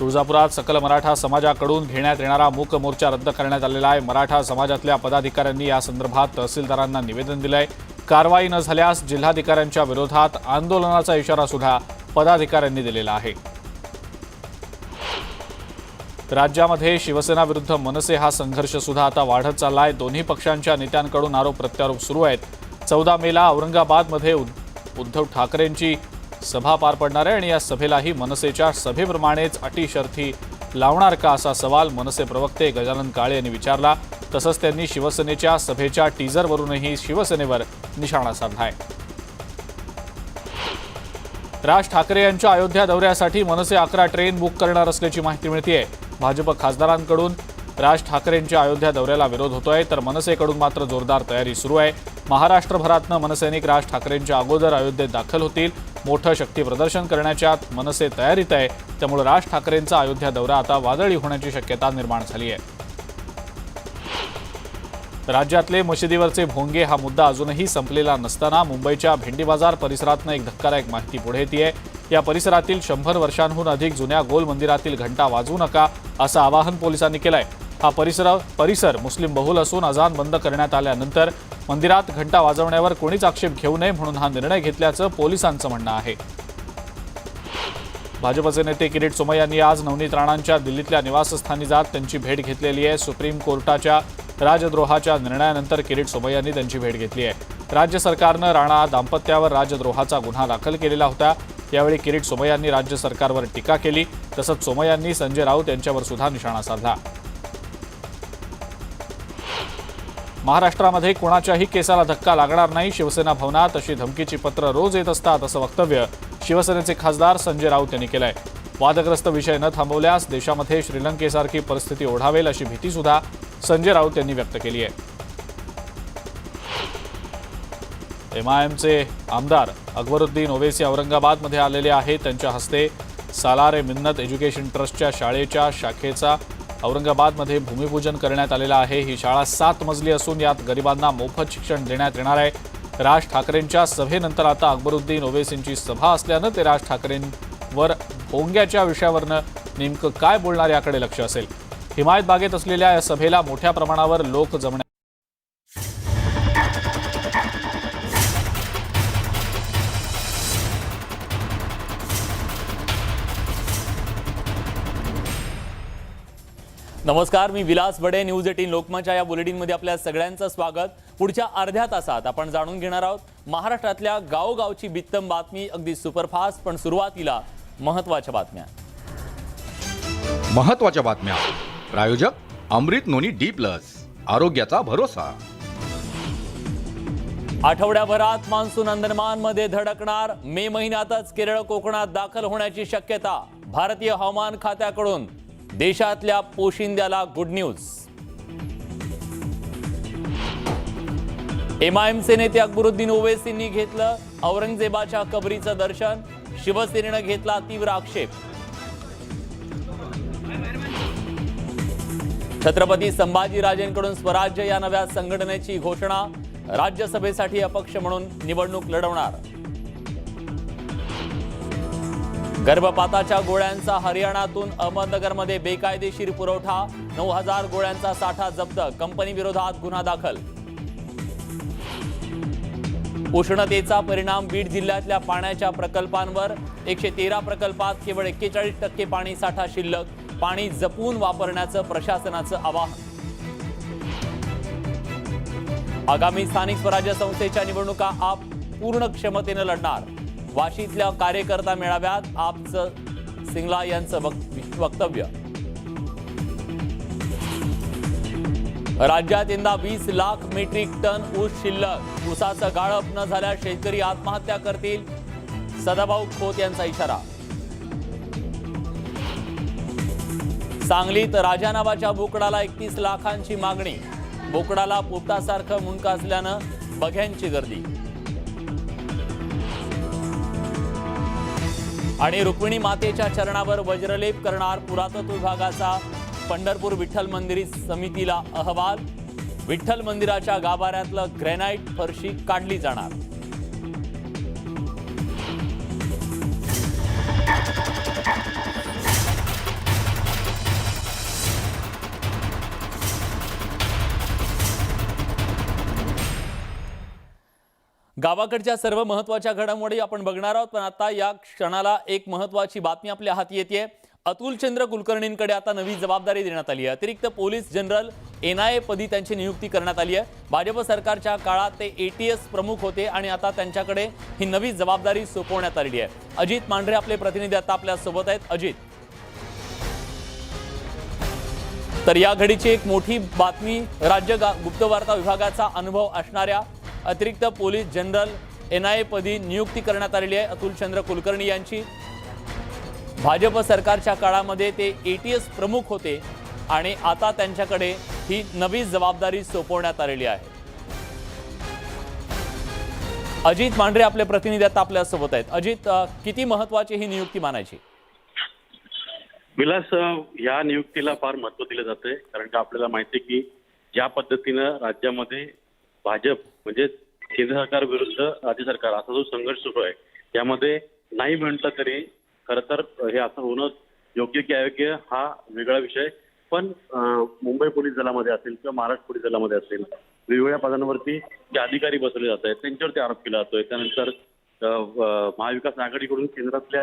तुळजापुरात सकल मराठा समाजाकडून घेण्यात येणारा मूक मोर्चा रद्द करण्यात आलेला आहे. मराठा समाजातल्या पदाधिकाऱ्यांनी या संदर्भात तहसीलदारांना निवेदन दिलंय. कारवाई न झाल्यास जिल्हाधिकाऱ्यांच्या विरोधात आंदोलनाचा इशारा सुद्धा पदाधिकाऱ्यांनी दिलेला आहे. राज्यामध्ये शिवसेना विरुद्ध मनसे हा संघर्ष सुद्धा आता वाढत चाललाय. दोन्ही पक्षांच्या नेत्यांकडून आरोप प्रत्यारोप सुरू आहेत. 14 मेला औरंगाबादमध्ये उद्धव ठाकरेंची सभा पार पडणार आहे आणि या सभेलाही मनसेच्या सभेप्रमाणेच अटी शर्थी लावणार का असा सवाल मनसे प्रवक्ते गजानन काळे यांनी विचारला. तसंच त्यांनी शिवसेनेच्या सभेच्या टीजरवरूनही शिवसेनेवर निशाणा साधलाय. राज ठाकरे यांच्या अयोध्या दौऱ्यासाठी मनसे 11 ट्रेन बुक करणार असल्याची माहिती मिळतेय. भाजप खासदारांकडून राज ठाकरेंच्या अयोध्या दौऱ्याला विरोध होतोय, तर मनसेकडून मात्र जोरदार तयारी सुरू आहे. महाराष्ट्रभरातनं मनसैनिक राज ठाकरेंच्या अगोदर अयोध्येत दाखल होतील. मोठं शक्ती प्रदर्शन करण्याच्या मनसे तयारीत आहे. त्यामुळे राज ठाकरेंचा अयोध्या दौरा आता वादळी होण्याची शक्यता निर्माण झाली आहे. राज्यातले मशिदीवरचे भोंगे हा मुद्दा अजूनही संपलेला नसताना मुंबईच्या भेंडी बाजार परिसरातनं एक धक्कादायक माहिती पुढे येतेय. या परिसरातील 100 वर्षांहून अधिक जुन्या गोल मंदिरातील घंटा वाजवू नका असं आवाहन पोलिसांनी केलंय. हा परिसर मुस्लिम बहुल असून अजान बंद करण्यात आल्यानंतर मंदिरात घंटा वाजवण्यावर कोणीच आक्षेप घेऊ नये म्हणून हा निर्णय घेतल्याचं पोलिसांचं म्हणणं आहे. भाजपचे नेते किरीट सोमय्यांनी आज नवनीत राणांच्या दिल्लीतल्या निवासस्थानी जात त्यांची भेट घेतलेली आहे. सुप्रीम कोर्टाच्या राजद्रोहाच्या निर्णयानंतर किरीट सोमय्यांनी त्यांची भेट घेतली आहे. राज्य सरकारनं राणा दाम्पत्यावर राजद्रोहाचा गुन्हा दाखल केलेला होता. यावेळी किरीट सोमय्यांनी राज्य सरकारवर टीका केली. तसंच सोमय्यांनी संजय राऊत यांच्यावर सुद्धा निशाणा साधला. महाराष्ट्रामध्ये कोणाच्याही केसाला धक्का लागणार नाही. शिवसेना भवनात अशी धमकीची पत्र रोज येत असतात असं वक्तव्य शिवसेनेचे खासदार संजय राऊत यांनी केलंय. वादग्रस्त विषय न थांबवल्यास देशामध्ये श्रीलंकेसारखी परिस्थिती ओढावेल अशी भीती सुद्धा संजय राऊत यांनी व्यक्त केली आहे. MIMचे आमदार अकबरुद्दीन ओवैसी औरंगाबादमध्ये आलेले आहेत. त्यांच्या हस्ते सालारे मिन्नत एज्युकेशन ट्रस्टच्या शाळेच्या शाखेचा औरंगाबादमध्ये भूमिपूजन करण्यात आलेलं आहे. ही शाळा 7 मजली असून यात गरिबांना मोफत शिक्षण देण्यात येणार आहे. राज ठाकरेंच्या सभेनंतर आता अकबरुद्दीन ओवैसींची सभा असल्यानं ते राज ठाकरेंवर भोंग्याच्या विषयावरनं नेमकं काय बोलणार याकडे लक्ष असेल. हिमायत बागेत असलेल्या या सभेला मोठ्या प्रमाणावर लोक जमणार. नमस्कार, मी विलास बडे. न्यूज 18 लोकमतच्या या बुलेटिनमध्ये आपल्या सगळ्यांचं स्वागत. पुढच्या अर्ध्या तासात आपण जाणून घेणार आहोत महाराष्ट्रातल्या गावोगावची बित्तम बातमी, अगदी सुपरफास्ट. पण सुरुवातीला महत्त्वाच्या बातम्या. महत्त्वाच्या बातम्या. प्रायोजक अमृत नोनी D+, आरोग्याचा भरोसा. आठवड्याभरात मान्सून अंदमानमध्ये धडकणार. मे महिन्यातच केरळ कोकणात दाखल होण्याची शक्यता. भारतीय हवामान खात्याकडून देशातल्या पोशिंद्याला गुड न्यूज. MIMचे नेते अकबरुद्दीन ओवैसींनी घेतलं औरंगजेबाच्या कबरीचं दर्शन. शिवसेनेनं घेतला तीव्र आक्षेप. छत्रपती संभाजीराजेंकडून स्वराज्य या नव्या संघटनेची घोषणा. राज्यसभेसाठी अपक्ष म्हणून निवडणूक लढवणार. गर्भपाताच्या गोळ्यांचा हरियाणातून अहमदनगरमध्ये बेकायदेशीर पुरवठा. 9,000 गोळ्यांचा साठा जप्त. कंपनी विरोधात गुन्हा दाखल. उष्णतेचा परिणाम बीड जिल्ह्यातल्या पाण्याच्या प्रकल्पांवर. 113 प्रकल्पात केवळ 41% पाणी साठा शिल्लक. पाणी जपून वापरण्याचं प्रशासनाचं आवाहन. आगामी स्थानिक स्वराज्य संस्थेच्या निवडणुका आप पूर्ण क्षमतेनं लढणार. वाशीतल्या कार्यकर्ता मेळाव्यात आपचं सिंगला यांचं वक्तव्य. राज्यात यंदा 20 लाख मेट्रिक टन ऊस शिल्लक. ऊसाचं गाळप न झाल्यास शेतकरी आत्महत्या करतील. सदाभाऊ खोत यांचा इशारा. सांगलीत राजा नावाच्या बोकडाला 31 लाखांची मागणी. बोकडाला पोपटासारखं मुंडकं असल्यानं बघ्यांची गर्दी. आणि रुक्मिणी मातेच्या चरणावर वज्रलेप करणार पुरातत्व विभागाचा पंढरपूर विठ्ठल मंदिर समितीला अहवाल. विठ्ठल मंदिराच्या गाभाऱ्यातलं ग्रॅनाइट फरशी काढली जाणार. गावाकडच्या सर्व महत्त्वाच्या घडामोडी आपण बघणार आहोत. पण आता या क्षणाला एक महत्त्वाची बातमी आपल्या हाती येते. अतुलचंद्र कुलकर्णींकडे आता नवी जबाबदारी देण्यात आली आहे. अतिरिक्त पोलीस जनरल NIA पदी त्यांची नियुक्ती करण्यात आली आहे. भाजप सरकारच्या काळात ते ATS प्रमुख होते आणि आता त्यांच्याकडे ही नवी जबाबदारी सोपवण्यात आलेली आहे. अजित मांढरे आपले प्रतिनिधी आता आपल्या सोबत आहेत. अजित, तर या घडीची एक मोठी बातमी. राज्य गुप्तवार्ता विभागाचा अनुभव असणाऱ्या अतिरिक्त पोलीस जनरल NIA पदी नियुक्ती करण्यात आलेली आहे अतुलचंद्र कुलकर्णी यांची. भाजप सरकारच्या काळामध्ये ते ATS प्रमुख होते आणि आता त्यांच्याकडे ही नवी जबाबदारी सोपवण्यात आलेली आहे. अजित मांढरे आपले प्रतिनिधी आता आपल्यासोबत आहेत. अजित, किती महत्वाची ही नियुक्ती मानायची? विलास, या नियुक्तीला फार महत्व दिलं जातंय, कारण का आपल्याला माहिती आहे की ज्या पद्धतीनं राज्यामध्ये भाजप म्हणजे केंद्र सरकार विरुद्ध राज्य सरकार असा जो संघर्ष सुरू आहे, त्यामध्ये नाही म्हटलं तरी खरं तर हे असं होणं योग्य की अयोग्य हा वेगळा विषय. पण मुंबई पोलीस दलामध्ये असेल किंवा महाराष्ट्र पोलीस दलामध्ये असेल, वेगवेगळ्या पदांवरती जे अधिकारी बसवले जात आहेत त्यांच्यावरती आरोप केला जातोय. त्यानंतर महाविकास आघाडीकडून केंद्रातल्या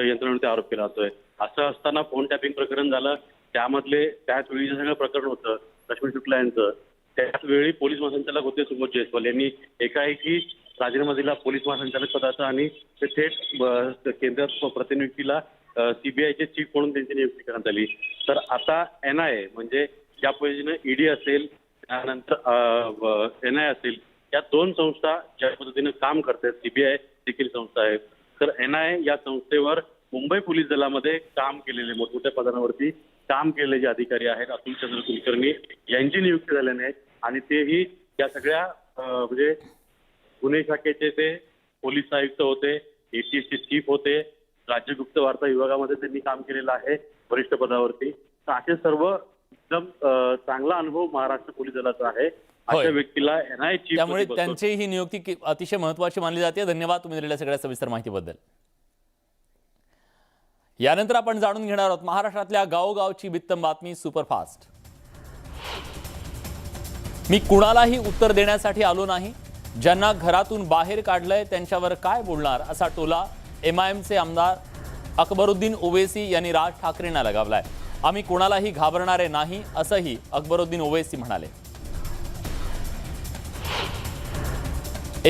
यंत्रणेवरती आरोप केला जातोय. असं असताना फोन टॅपिंग प्रकरण झालं, त्याच वेळी जे सगळं प्रकरण होतं लक्ष्मण शुक्ला यांचं, त्याच वेळी पोलीस महासंचालक होते सुबोध जयस्वाल यांनी एकाएकी राजीनामा दिला पोलीस महासंचालक पदाचा आणि ते थेट केंद्रात प्रतिनियुक्तीला सीबीआयचे चीफ म्हणून त्यांची नियुक्ती करण्यात आली. तर आता NIA म्हणजे ज्या पद्धतीनं ED असेल त्यानंतर NIA असेल, या दोन संस्था ज्या पद्धतीनं काम करतात, CBI देखील संस्था आहे, तर NIA या संस्थेवर मुंबई पोलीस दलामध्ये काम केलेले मोठमोठ्या पदांवरती काम केलेले जे अधिकारी आहेत अतुल चंद्र कुलकर्णी यांची नियुक्ती झाल्याने आहे. आणि तेही या सगळ्या म्हणजे गुन्हे शाखेचे ते पोलीस आयुक्त होते, ATF चे चीफ होते, राज्य गुप्त वार्ता विभागामध्ये त्यांनी काम केलेलं आहे वरिष्ठ पदावरती. तर असे सर्व एकदम चांगला अनुभव महाराष्ट्र पोलीस दलाचा आहे. अशा व्यक्तीला NIA चीफ, त्यामुळे त्यांची ही नियुक्ती अतिशय महत्वाची मानली जाते. धन्यवाद तुम्ही दिलेल्या सगळ्या सविस्तर माहितीबद्दल. यानंतर आपण जाणून घेणार आहोत महाराष्ट्रातल्या गावोगावची बित्तम बातमी सुपरफास्ट. मी कुणालाही उत्तर देण्यासाठी आलो नाही, ज्यांना घरातून बाहेर काढलंय त्यांच्यावर काय बोलणार, असा टोला MIMचे आमदार अकबरुद्दीन ओवैसी यांनी राज ठाकरेंना लगावलाय. आम्ही कुणालाही घाबरणारे नाही, असंही अकबरुद्दीन ओवैसी म्हणाले.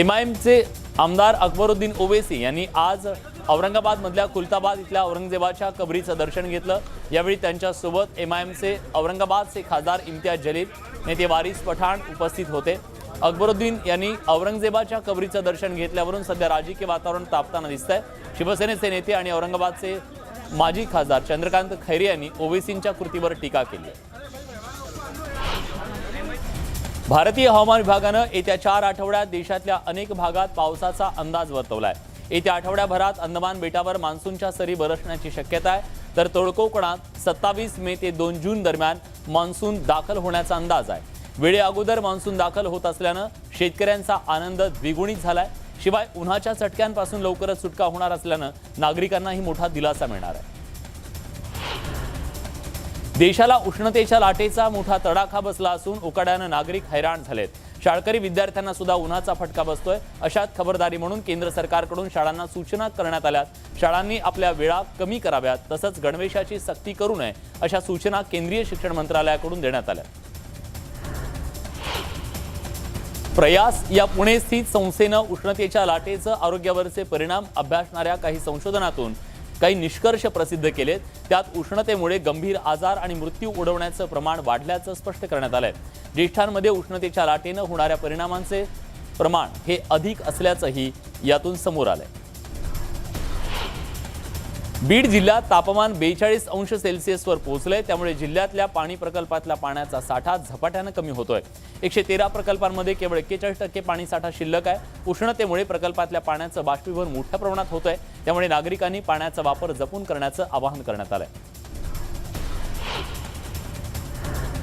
MIMचे आमदार अकबरुद्दीन ओवैसी यांनी आज औरंगाबाद मधल्या खुलताबाद इथल्या औरंगजेबाच्या कबरीचं दर्शन घेतलं. यावेळी त्यांच्यासोबत MIMचे औरंगाबादचे खासदार इम्तियाज जलील, नेते वारिस पठाण उपस्थित होते. अकबरुद्दीन यांनी औरंगजेबाच्या कबरीचं दर्शन घेतल्यावरून सध्या राजकीय वातावरण तापताना दिसतंय. शिवसेनेचे नेते आणि औरंगाबादचे माजी खासदार चंद्रकांत खैरे यांनी ओवैसींच्या कृतीवर टीका केली. भारतीय हवामान विभागानं येत्या 4 आठवड्यात देशातल्या अनेक भागात पावसाचा अंदाज वर्तवलाय. येत्या आठवड्याभरात अंदमान बेटावर मान्सूनच्या सरी बरसण्याची शक्यता आहे. तर तोडकोकणात 27 मे ते 2 जून दरम्यान मान्सून दाखल होण्याचा अंदाज आहे. वेळे अगोदर मान्सून दाखल होत असल्यानं शेतकऱ्यांचा आनंद द्विगुणित झालाय. शिवाय उन्हाच्या चटक्यांपासून लवकरच सुटका होणार असल्यानं नागरिकांनाही मोठा दिलासा मिळणार आहे. देशाला उष्णतेच्या लाटेचा मोठा तडाखा बसला असून उकाड्यानं नागरिक हैराण झालेत. शाळकरी विद्यार्थ्यांना सुद्धा उन्हाचा फटका बसतोय. अशात खबरदारी म्हणून केंद्र सरकारकडून शाळांना सूचना करण्यात आल्यात. शाळांनी आपल्या वेळा कमी कराव्यात, तसंच गणवेशाची सक्ती करू नये अशा सूचना केंद्रीय शिक्षण मंत्रालयाकडून देण्यात आल्या. प्रयास या पुणे स्थित संस्थेनं उष्णतेच्या लाटेचं आरोग्यावरचे परिणाम अभ्यासणाऱ्या काही संशोधनातून काही निष्कर्ष प्रसिद्ध केलेत. त्यात उष्णतेमुळे गंभीर आजार आणि मृत्यू ओढवण्याचं प्रमाण वाढल्याचं स्पष्ट करण्यात आलंय. ज्येष्ठांमध्ये उष्णतेच्या लाटेनं होणाऱ्या परिणामांचे प्रमाण हे अधिक असल्याचंही यातून समोर आलंय. बीड जिल्ह्यात तापमान 42 अंश सेल्सिअसवर पोहोचलंय. त्यामुळे जिल्ह्यातल्या पाणी प्रकल्पातला पाण्याचा साठा झपाट्यानं कमी होतोय. 113 प्रकल्पांमध्ये केवळ 41% पाणी साठा शिल्लक आहे. उष्णतेमुळे प्रकल्पातल्या पाण्याचं बाष्पीभवन मोठ्या प्रमाणात होतंय. त्यामुळे नागरिकांनी पाण्याचा वापर जपून करण्याचं आवाहन करण्यात आलंय.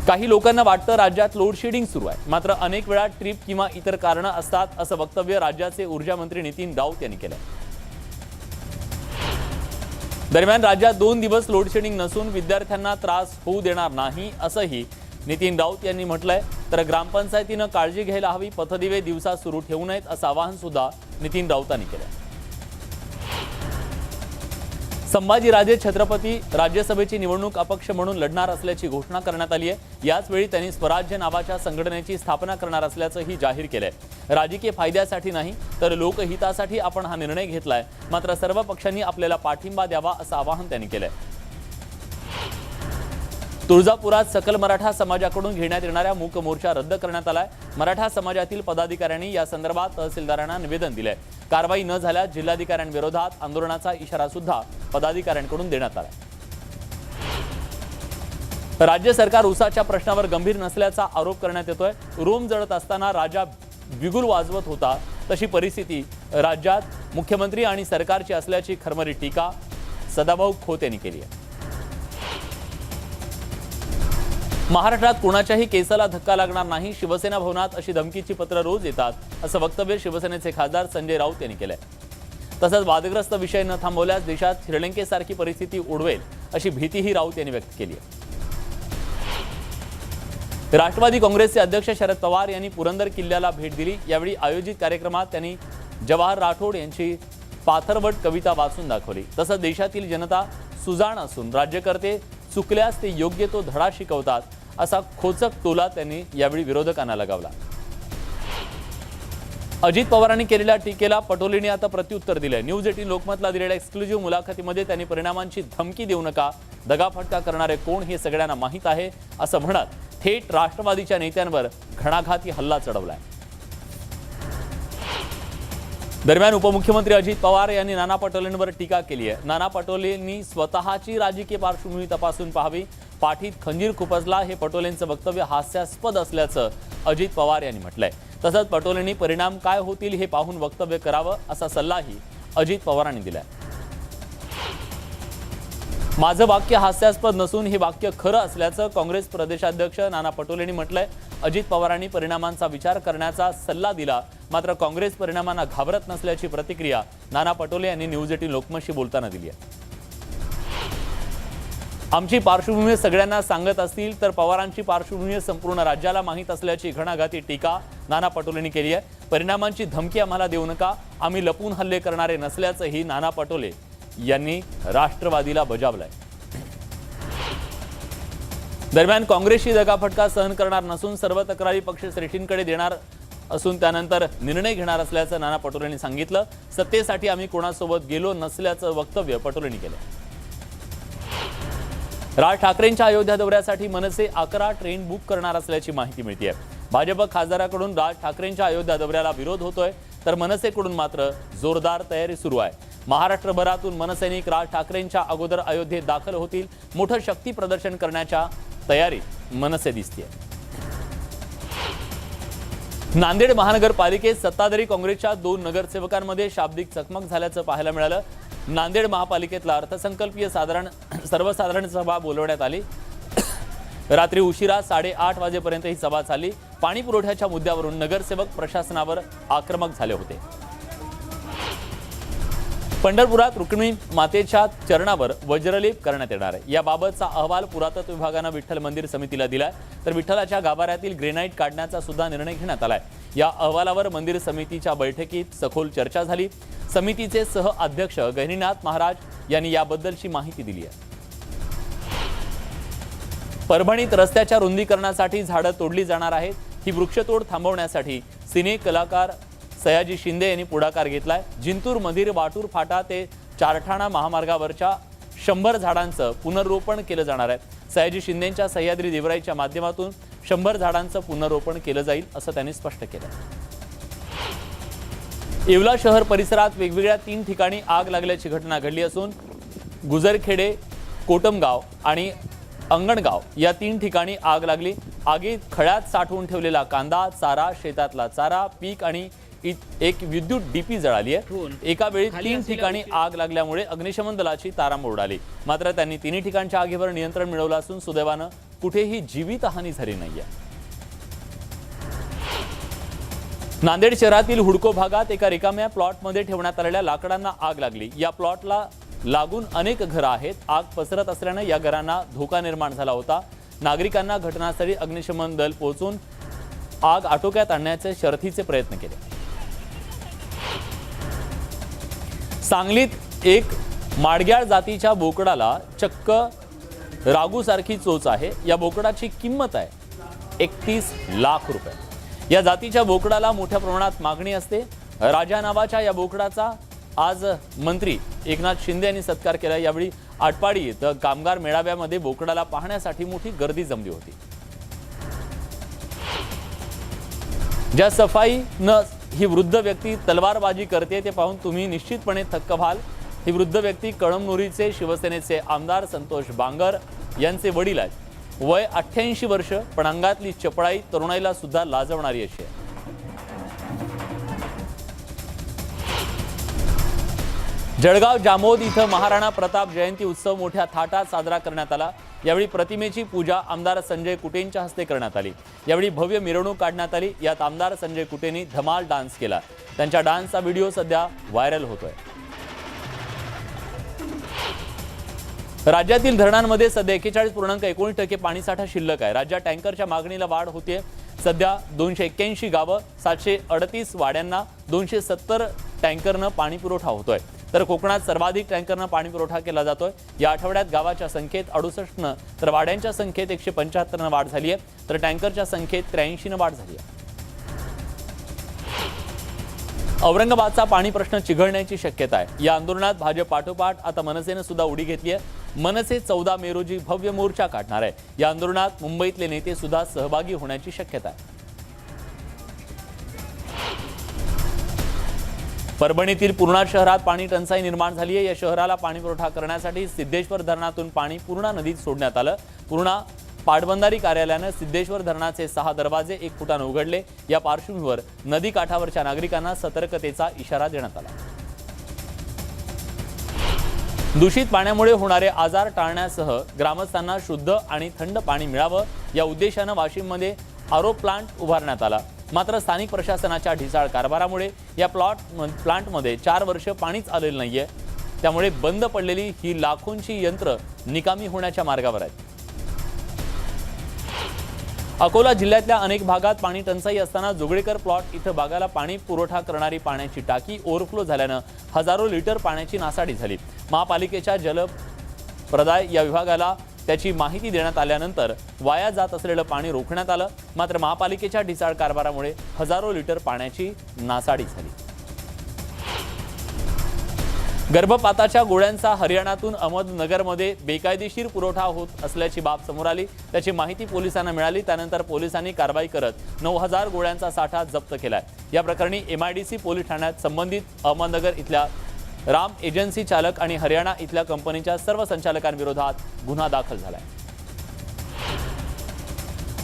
काही लोकांना वाटतं राज्यात लोडशेडिंग सुरू आहे, मात्र अनेक वेळा ट्रिप किंवा इतर कारणं असतात, असं वक्तव्य राज्याचे ऊर्जा मंत्री नितीन राऊत यांनी केलंय. दरम्यान राज्यात 2 दिवस लोडशेडिंग नसून विद्यार्थ्यांना त्रास होऊ देणार नाही, असंही नितीन राऊत यांनी म्हटलंय. तर ग्रामपंचायतीनं काळजी घ्यायला हवी, पथदिवे दिवसा सुरू ठेवू नयेत, असं आवाहन सुद्धा नितीन राऊतांनी केलंय. संभाजीराजे छत्रपती राज्यसभेची निवडणूक अपक्ष म्हणून लढणार असल्याची घोषणा करण्यात आली आहे. याच वेळी त्यांनी स्वराज्य नावाच्या संघटनेची स्थापना करणार असल्याचंही जाहीर केलंय. राजकीय फायद्यासाठी नाही तर लोकहितासाठी आपण हा निर्णय घेतलाय, मात्र सर्व पक्षांनी आपल्याला पाठिंबा द्यावा, असं आवाहन त्यांनी केलंय. तुळजापुरात सकल मराठा समाजाकडून घेण्यात येणाऱ्या मूक मोर्चा रद्द करण्यात आलाय. मराठा समाजातील पदाधिकाऱ्यांनी या संदर्भात तहसीलदारांना निवेदन दिलंय. कारवाई न झाल्यास जिल्हाधिकाऱ्यांविरोधात आंदोलनाचा इशारा सुद्धा पदाधिकाऱ्यांकडून देण्यात आलाय. राज्य सरकार ऊसाच्या प्रश्नावर गंभीर नसल्याचा आरोप करण्यात येतोय. रोम जळत असताना राजा बिगुल वाजवत होता तशी परिस्थिती राज्यात मुख्यमंत्री आणि सरकारची असल्याची खरमरी टीका सदाभाऊ खोत यांनी केली आहे. महाराष्ट्रात कोणाच्याही केसाला धक्का लागणार नाही, शिवसेना भवनात अशी धमकीची पत्र रोज येतात, असं वक्तव्य शिवसेनेचे खासदार संजय राऊत यांनी केलंय. तसंच वादग्रस्त विषय न थांबवल्यास देशात श्रीलंकेसारखी परिस्थिती ओढवेल अशी भीतीही राऊत यांनी व्यक्त केली आहे. राष्ट्रवादी काँग्रेसचे अध्यक्ष शरद पवार यांनी पुरंदर किल्ल्याला भेट दिली. यावेळी आयोजित कार्यक्रमात त्यांनी जवाहर राठोड यांची पाथरवट कविता वाचून दाखवली. तसंच देशातील जनता सुजाण असून राज्यकर्ते चुकल्यास ते योग्य तो धडा शिकवतात असा खोचक टोला त्यांनी यावेळी विरोधकांना लगावला. अजित पवारांनी केलेल्या टीकेला पटोलेंनी आता प्रत्युत्तर दिलंय. न्यूज 18 लोकमतला दिलेल्या एक्सक्लुझिव्ह मुलाखतीमध्ये त्यांनी परिणामांची धमकी देऊ नका, दगाफटका करणारे कोण हे सगळ्यांना माहीत आहे असं म्हणत थेट राष्ट्रवादीच्या नेत्यांवर घणाघाती हल्ला चढवलाय. दरम्यान उपमुख्यमंत्री अजित पवार यांनी नाना पटोलेंवर टीका केली आहे. नाना पटोलेंनी स्वतःची राजकीय पार्श्वभूमी तपासून पाहावी, पाठीत खंजीर खुपसला हे पटोलेंचं वक्तव्य हास्यास्पद असल्याचं अजित पवार यांनी म्हटलंय. तसंच पटोलेंनी परिणाम काय होतील हे पाहून वक्तव्य करावं असा सल्लाही अजित पवारांनी दिलाय. माझं वाक्य हास्यास्पद नसून हे वाक्य खरं असल्याचं काँग्रेस प्रदेशाध्यक्ष नाना पटोलेंनी म्हटलंय. अजित पवारांनी परिणामांचा विचार करण्याचा सल्ला दिला, मात्र काँग्रेस परिणामांना घाबरत नसल्याची प्रतिक्रिया नाना पटोले यांनी न्यूज 18 लोकमतशी बोलताना दिली आहे. आमची पार्श्वभूमी सगळ्यांना सांगत असतील तर पवारांची पार्श्वभूमी संपूर्ण राज्याला माहीत असल्याची घणाघाती टीका नाना पटोलेंनी केली आहे. परिणामांची धमकी आम्हाला देऊ नका, आम्ही लपून हल्ले करणारे नसल्याचंही नाना पटोले यांनी राष्ट्रवादीला बजावलंय. दरम्यान काँग्रेसची दगाफटका सहन करणार नसून सर्व तक्रारी पक्ष श्रेष्ठींकडे देणार असून त्यानंतर निर्णय घेणार असल्याचं नाना पटोलेंनी सांगितलं. सत्तेसाठी आम्ही कोणासोबत गेलो नसल्याचं वक्तव्य पटोलेंनी केलं. राज ठाकरेंच्या अयोध्या दौऱ्यासाठी मनसे 11 ट्रेन बुक करणार असल्याची माहिती मिळते. भाजप खासदाराकडून राज ठाकरेंच्या अयोध्या दौऱ्याला विरोध होतोय, तर मनसेकडून मात्र जोरदार तयारी सुरू आहे. महाराष्ट्रभरातून मनसैनिक राज ठाकरेंच्या अगोदर अयोध्येत दाखल होतील. मोठं शक्ती प्रदर्शन करण्याच्या तयारीत मनसे दिसतेय. नांदेड महानगरपालिकेत सत्ताधारी काँग्रेसच्या 2 नगरसेवकांमध्ये शाब्दिक चकमक झाल्याचं पाहायला मिळालं. नांदेड महापालिकेतला अर्थसंकल्पीय सर्वसाधारण सभा बोलवण्यात आली. रात्री उशिरा 8:30 वाजेपर्यंत ही सभा चालली. पाणी पुरवठ्याच्या मुद्द्यावरून नगरसेवक प्रशासनावर आक्रमक झाले होते. पंढरपुरात रुक्मिणी मातेच्या चरणावर वज्रलेप करण्यात येणार आहे. याबाबतचा अहवाल पुरातत्व विभागानं विठ्ठल मंदिर समितीला दिलाय, तर विठ्ठलाच्या गाभाऱ्यातील ग्रेनाईट काढण्याचा सुद्धा निर्णय घेण्यात आलाय. या अहवालावर मंदिर समितीच्या बैठकीत सखोल चर्चा झाली. समितीचे सह अध्यक्ष गहिनीनाथ महाराज यांनी याबद्दलची माहिती दिली आहे. परभणीत रस्त्याच्या रुंदीकरणासाठी झाडं तोडली जाणार आहेत. ही वृक्षतोड थांबवण्यासाठी सिने कलाकार सयाजी शिंदे यांनी पुढाकार घेतलाय. जिंतूर मधीर वाटूर फाटा ते चारठाणा महामार्गावरच्या 100 झाडांचं पुनर्रोपण केलं जाणार आहे. सयाजी शिंदेंच्या सह्याद्री देवराईच्या माध्यमातून 100 झाडांचं पुनर्रोपण केलं जाईल असं त्यांनी स्पष्ट केलं. येवला शहर परिसरात वेगवेगळ्या 3 ठिकाणी आग लागल्याची घटना घडली असून गुजरखेडे, कोटमगाव आणि अंगणगाव या 3 ठिकाणी आग लागली. आगीत खळ्यात साठवून ठेवलेला कांदा, चारा, शेतातला चारा, पीक आणि एक विद्युत डीपी जळाली आहे. एका वेळी 3 ठिकाणी आग लागल्यामुळे अग्निशमन दलाची तारांबळ उडाली. मात्र त्यांनी 3 ठिकाणच्या आगीवर नियंत्रण मिळवलं असून सुदैवानं कुठेही जीवितहानी झाली नाहीये. नांदेड शहरातील हुडको भागात एका रिकाम्या प्लॉटमध्ये ठेवण्यात आलेल्या लाकडांना आग लागली. या प्लॉटला लागून अनेक घरं आहेत. आग पसरत असल्यानं या घरांना धोका निर्माण झाला होता. नागरिकांना घटनास्थळी अग्निशमन दल पोहोचून आग आटोक्यात आणण्याचे शर्थीचे प्रयत्न केले. सांगलीत एक माडग्याळ जातीच्या बोकडाला चक्क रागूसारखी चोच आहे. या बोकडाची किंमत आहे 31 लाख रुपये. या जातीच्या बोकडाला मोठ्या प्रमाणात मागणी असते. राजा नावाच्या या बोकडाचा आज मंत्री एकनाथ शिंदे यांनी सत्कार केला. यावेळी आटपाडी इथं कामगार मेळाव्यामध्ये बोकडाला पाहण्यासाठी मोठी गर्दी जमली होती. ज्या सफाईनं ही वृद्ध व्यक्ती तलवारबाजी करते ते पाहून तुम्ही निश्चितपणे थक्क व्हाल. ही वृद्ध व्यक्ती कळमनुरीचे शिवसेनेचे आमदार संतोष बांगर यांचे वडील आहेत. वय 88 वर्ष, पण अंगातली चपळाई तरुणाईला सुद्धा लाजवणारी अशी आहे. जळगाव जामोद इथं महाराणा प्रताप जयंती उत्सव मोठ्या थाटात साजरा करण्यात आला। यावेळी प्रतिमेची पूजा आमदार संजय कुटेंच्या हस्ते करण्यात आली। यावेळी भव्य मिरवणूक काढण्यात आली। यात आमदार संजय कुटेंनी धमाल डान्स केला। त्यांच्या डान्सचा व्हिडिओ सध्या व्हायरल होतोय। राज्यातील धरणांमध्ये सध्या 41.19% पाणीसाठा शिल्लक आहे। राज्यात टँकरच्या मागणीला वाढ होते। सध्या 281 गावं 738 वाड्यांना 270 टँकरनं पाणी पुरवठा होतोय। तर कोकणात सर्वाधिक टँकरनं पाणी पुरवठा केला जातोय। या आठवड्यात गावाच्या संख्येत 68 तर वाड्यांच्या संख्येत 175 वाढ झाली आहे। तर टँकरच्या संख्येत 83 वाढ झाली आहे। औरंगाबादचा पाणी प्रश्न चिघळण्याची शक्यता आहे। या आंदोलनात भाजप पाठोपाठ आता मनसेनं सुद्धा उडी घेतली आहे। मनसे 14 मे रोजी भव्य मोर्चा काढणार आहे। या आंदोलनात मुंबईतले नेते सुद्धा सहभागी होण्याची शक्यता आहे। परभणीतील पूर्णा शहरात पाणी टंचाई निर्माण झाली आहे। या शहराला पाणी पुरवठा करण्यासाठी सिद्धेश्वर धरणातून पाणी पूर्णा नदीत सोडण्यात आलं। पूर्णा पाटबंधारी कार्यालयानं सिद्धेश्वर धरणाचे 6 दरवाजे 1 फुटानं उघडले। या पार्श्वभूमीवर नदी काठावरच्या नागरिकांना सतर्कतेचा इशारा देण्यात आला। दूषित पाण्यामुळे होणारे आजार टाळण्यासह ग्रामस्थांना शुद्ध आणि थंड पाणी मिळावं या उद्देशानं वाशिममध्ये आरो प्लांट उभारण्यात आला। मात्र स्थानिक प्रशासनाच्या ढिसाळ कारभारामुळे या प्लांटमध्ये 4 वर्ष पाणीच आलेलं नाहीये। त्यामुळे बंद पडलेली ही लाखोंची यंत्र निकामी होण्याच्या मार्गावर आहेत। अकोला जिल्ह्यातल्या अनेक भागात पाणी टंचाई असताना जोगळेकर प्लॉट इथं बागाला पाणी पुरवठा करणारी पाण्याची टाकी ओव्हरफ्लो झाल्यानं हजारो लिटर पाण्याची नासाडी झाली। महापालिकेच्या जलप्रदाय या विभागाला त्याची माहिती देण्यात आल्यानंतर वाया जात असलेलं पाणी रोखण्यात आलं। मात्र महापालिकेच्या ढिसाळ कारभारामुळे हजारो लिटर पाण्याची नासाडी झाली। गर्भपाताच्या गोळ्यांचा हरियाणातून अहमदनगरमध्ये बेकायदेशीर पुरवठा होत असल्याची बाब समोर आली। त्याची माहिती पोलिसांना मिळाली। त्यानंतर पोलिसांनी कारवाई करत 9000 गोळ्यांचा साठा जप्त केलाय। या प्रकरणी MIDC पोलीस ठाण्यात संबंधित अहमदनगर इथल्या राम एजन्सी चालक आणि हरियाणा इथल्या कंपनीच्या सर्व संचालकांविरोधात गुन्हा दाखल झालाय।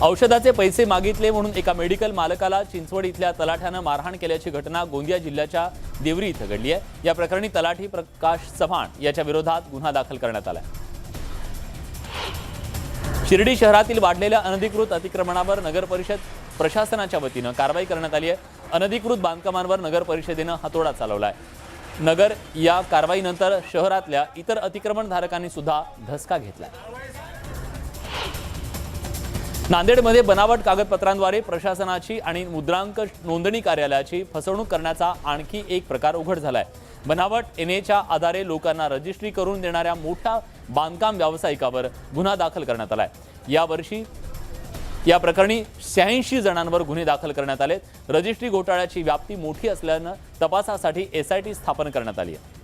औषधाचे पैसे मागितले म्हणून एका मेडिकल मालकाला चिंचवड इथल्या तलाठ्यानं मारहाण केल्याची घटना गोंदिया जिल्ह्याच्या देवरी इथं घडली आहे। या प्रकरणी तलाठी प्रकाश चव्हाण याच्या विरोधात गुन्हा दाखल करण्यात आलाय। शिर्डी शहरातील वाढलेल्या अनधिकृत अतिक्रमणावर नगर परिषद प्रशासनाच्या वतीनं कारवाई करण्यात आली आहे। अनधिकृत बांधकामांवर नगर परिषदेनं हातोडा चालवलाय। नगर या कारवाईनंतर शहरातल्या इतर अतिक्रमणधारकांनी सुद्धा धसका घेतलाय। नांदेडमध्ये बनावट कागदपत्रांद्वारे प्रशासनाची आणि मुद्रांक नोंदणी कार्यालयाची फसवणूक करण्याचा आणखी एक प्रकार उघड झालाय। बनावट NA च्या आधारे लोकांना रजिस्ट्री करून देणाऱ्या मोठ्या बांधकाम व्यावसायिकावर गुन्हा दाखल करण्यात आलाय। यावर्षी या प्रकरणी 86 जणांवर गुन्हे दाखल करण्यात आले। रजिस्ट्री घोटाळ्याची व्याप्ती मोठी असल्यानं तपासासाठी SIT स्थापन करण्यात आली आहे।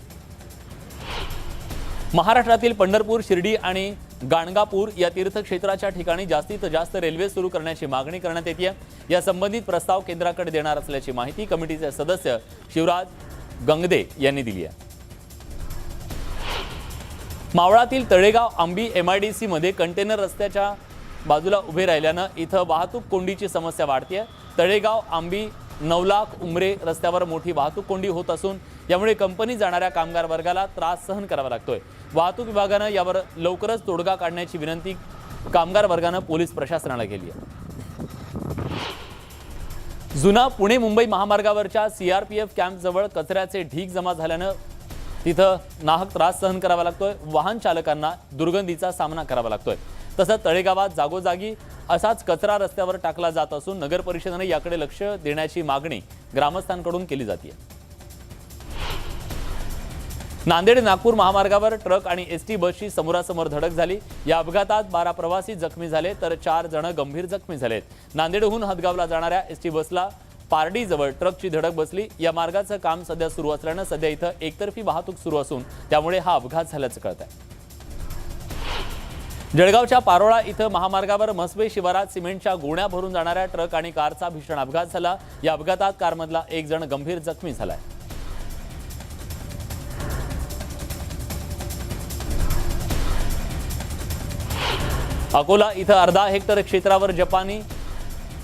महाराष्ट्रातील पंढरपूर, शिर्डी आणि गाणगापूर या तीर्थक्षेत्राच्या ठिकाणी जास्तीत जास्त रेल्वे सुरू करण्याची मागणी करण्यात येते। या संबंधित प्रस्ताव केंद्राकडे देणार असल्याची माहिती कमिटीचे सदस्य शिवराज गंगदे यांनी दिली आहे। मावळातील तळेगाव आंबी MIDC मध्ये कंटेनर रस्त्याच्या बाजूला उभे राहिल्यानं इथं वाहतूक कोंडीची समस्या वाढते। तळेगाव आंबी 9 लाख उमरे रस्त्यावर मोठी वाहतूक कोंडी होत असून यामुळे कंपनी जाणाऱ्या कामगार वर्गाला त्रास सहन करावा लागतोय। वाहतूक विभागानं यावर लवकरच तोडगा काढण्याची विनंती कामगार वर्गानं पोलीस प्रशासनाला केली आहे। जुना पुणे मुंबई महामार्गावरच्या CRPF कॅम्पजवळ कचऱ्याचे ढीग जमा झाल्यानं तिथं नाहक त्रास सहन करावा लागतोय। वाहन चालकांना दुर्गंधीचा सामना करावा लागतोय। तसंच तळेगावात जागोजागी असाच कचरा रस्त्यावर टाकला जात असून नगर परिषदेने याकडे लक्ष देण्याची मागणी ग्रामस्थांकडून केली जाते। नांदेड नागपूर महामार्गावर ट्रक आणि ST बसची समोरासमोर धडक झाली। या अपघातात 12 प्रवासी जखमी झाले तर 4 जण गंभीर जखमी झालेत। नांदेडहून हदगावला जाणाऱ्या ST बसला पारडीजवळ ट्रकची धडक बसली। या मार्गाचं काम सध्या सुरू असल्यानं सध्या इथं एकतर्फी वाहतूक सुरू असून त्यामुळे हा अपघात झाल्याचं कळत आहे। जळगावच्या पारोळा इथं महामार्गावर म्हसवे शिवारात सिमेंटच्या गोण्या भरून जाणाऱ्या ट्रक आणि कारचा भीषण अपघात झाला। या अपघातात कारमधला 1 जण गंभीर जखमी झालाय। अकोला इथं अर्धा हेक्टर क्षेत्रावर जपानी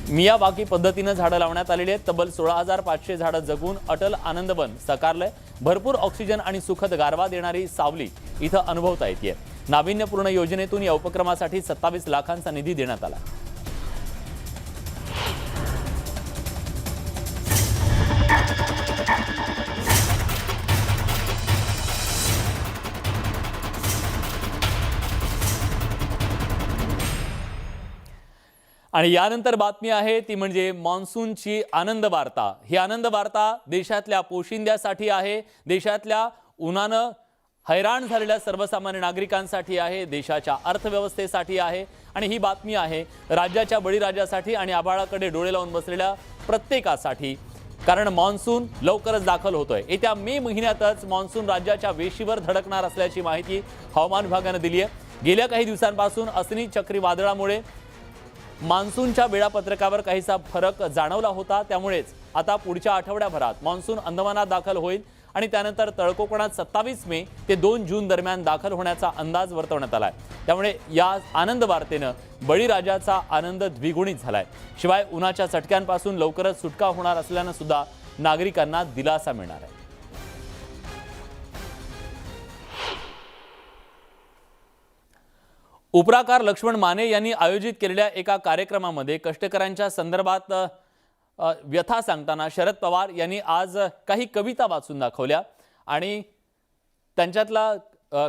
मियावाकी पद्धतीनं झाडं लावण्यात आलेली आहेत। तब्बल 16,500 झाडं जगून अटल आनंदवन साकारलंय। भरपूर ऑक्सिजन आणि सुखद गारवा देणारी सावली इथं अनुभवता येते. नाविन्यपूर्ण योजनेतून या उपक्रमासाठी 27 लाखांचा निधी देण्यात आला. आणि यानंतर बातमी आहे ती म्हणजे मान्सूनची आनंद वार्ता. ही आनंद वार्ता देशातल्या पोशिंद्यासाठी आहे, देशातल्या उन्हानं हैराण झालेल्या सर्वसामान्य नागरिकांसाठी आहे, देशाच्या अर्थव्यवस्थेसाठी आहे. आणि ही बातमी आहे राज्याच्या बळीराजासाठी आणि आभाळाकडे डोळे लावून बसलेल्या प्रत्येकासाठी. कारण मान्सून लवकरच दाखल होतोय. येत्या मे महिन्यातच मान्सून राज्याच्या वेशीवर धडकणार असल्याची माहिती हवामान विभागाने दिली आहे. गेल्या काही दिवसांपासून असनी चक्रीवादळामुळे मान्सूनच्या वेळापत्रकावर काहीसा फरक जाणवला होता. त्यामुळेच आता पुढच्या आठवड्याभरात मान्सून अंदमानात दाखल होईल आणि त्यानंतर तळकोकणात 27 मे ते 2 जून दरम्यान दाखल होण्याचा अंदाज वर्तवण्यात आलाय. त्यामुळे या आनंद वार्तेनं बळीराजाचा आनंद द्विगुणित झालाय. शिवाय उन्हाच्या चटक्यांपासून लवकरच सुटका होणार असल्यानं सुद्धा नागरिकांना दिलासा मिळणार आहे. उपराकार लक्ष्मण माने यांनी आयोजित केलेल्या एका कार्यक्रमामध्ये कष्टकऱ्यांच्या संदर्भात व्यथा सांगताना शरद पवार यांनी आज काही कविता वाचून दाखवल्या. आणि त्यांच्यातला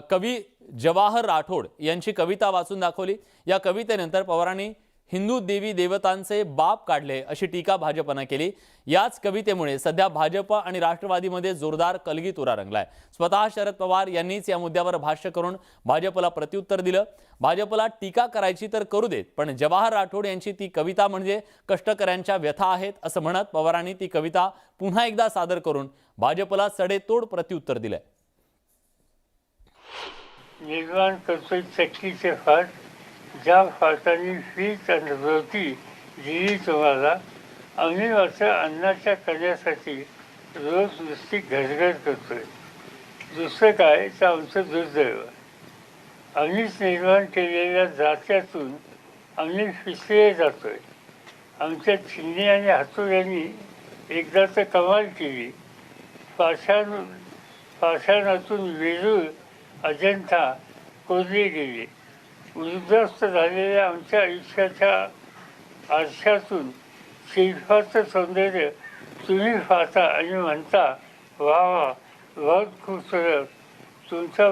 कवी जवाहर राठोड यांची कविता वाचून दाखवली. या कवितेनंतर पवारांनी हिंदू देवी देवतांचे बाप काढले अशी टीका भाजपनं केली. याच कवितेमुळे सध्या भाजप आणि राष्ट्रवादीमध्ये जोरदार कलगीतुरा रंगलाय. स्वतः शरद पवार यांनीच या मुद्द्यावर भाष्य करून भाजपला प्रत्युत्तर दिलं. भाजपला टीका करायची तर करू देत, पण जवाहर राठोड यांची ती कविता म्हणजे कष्टकऱ्यांच्या व्यथा आहेत असं म्हणत पवारांनी ती कविता पुन्हा एकदा सादर करून भाजपला सडेतोड प्रत्युत्तर दिलंय. निर्माण करतोय चक्कीचे फाट, ज्या फाटांनी वीज आणि रोटी दिली तुम्हाला, आम्ही मात्र अन्नाच्या करण्यासाठी रोज नुसती घडघड करतोय. दुसरं काय तर आमचं दुर्दैव. आम्हीच निर्माण केलेल्या जात्यातून आम्ही फिसले जातोय. आमच्या छिन्नी आणि हातोड्यांनी एकदा तर कमाल केली. पाषाणातून वेरूळ अजंठा कोरले गेले. उद्ध्वस्त झालेल्या आमच्या आयुष्याच्या आरशातून शिल्पाचं सौंदर्य तुम्ही पाहता आणि म्हणता वा वा बहुत खूबसूरत. तुमचा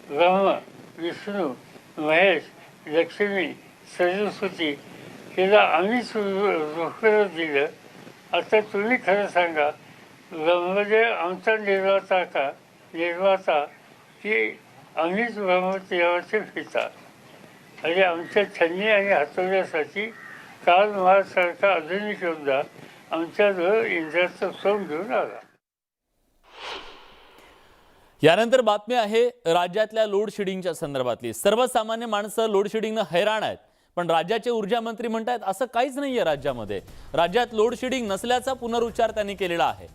ब्रह्म विष्णू महेश लक्ष्मी सरस्वती हिला आम्हीच रुखर दिलं. आता तुम्ही खरं सांगा, ब्रह्मदेव आमचा निर्माता की आम्हीच ब्रह्मदेवाचे पिता. आणि आमच्या छन्नी आणि हातोड्यासाठी कार्ल मार्क्ससारखा आधुनिक योद्धा आमच्याजवळ इंद्राचं सोंग घेऊन आला. यानंतर बातमी आहे राज्यातल्या लोडशेडिंगच्या संदर्भातली. सर्वसामान्य माणसं लोडशेडिंगनं हैराण आहेत, पण राज्याचे ऊर्जा मंत्री म्हणतात असं काहीच नाहीये राज्यामध्ये. राज्यात लोडशेडिंग नसल्याचा पुनरुच्चार त्यांनी केलेला आहे.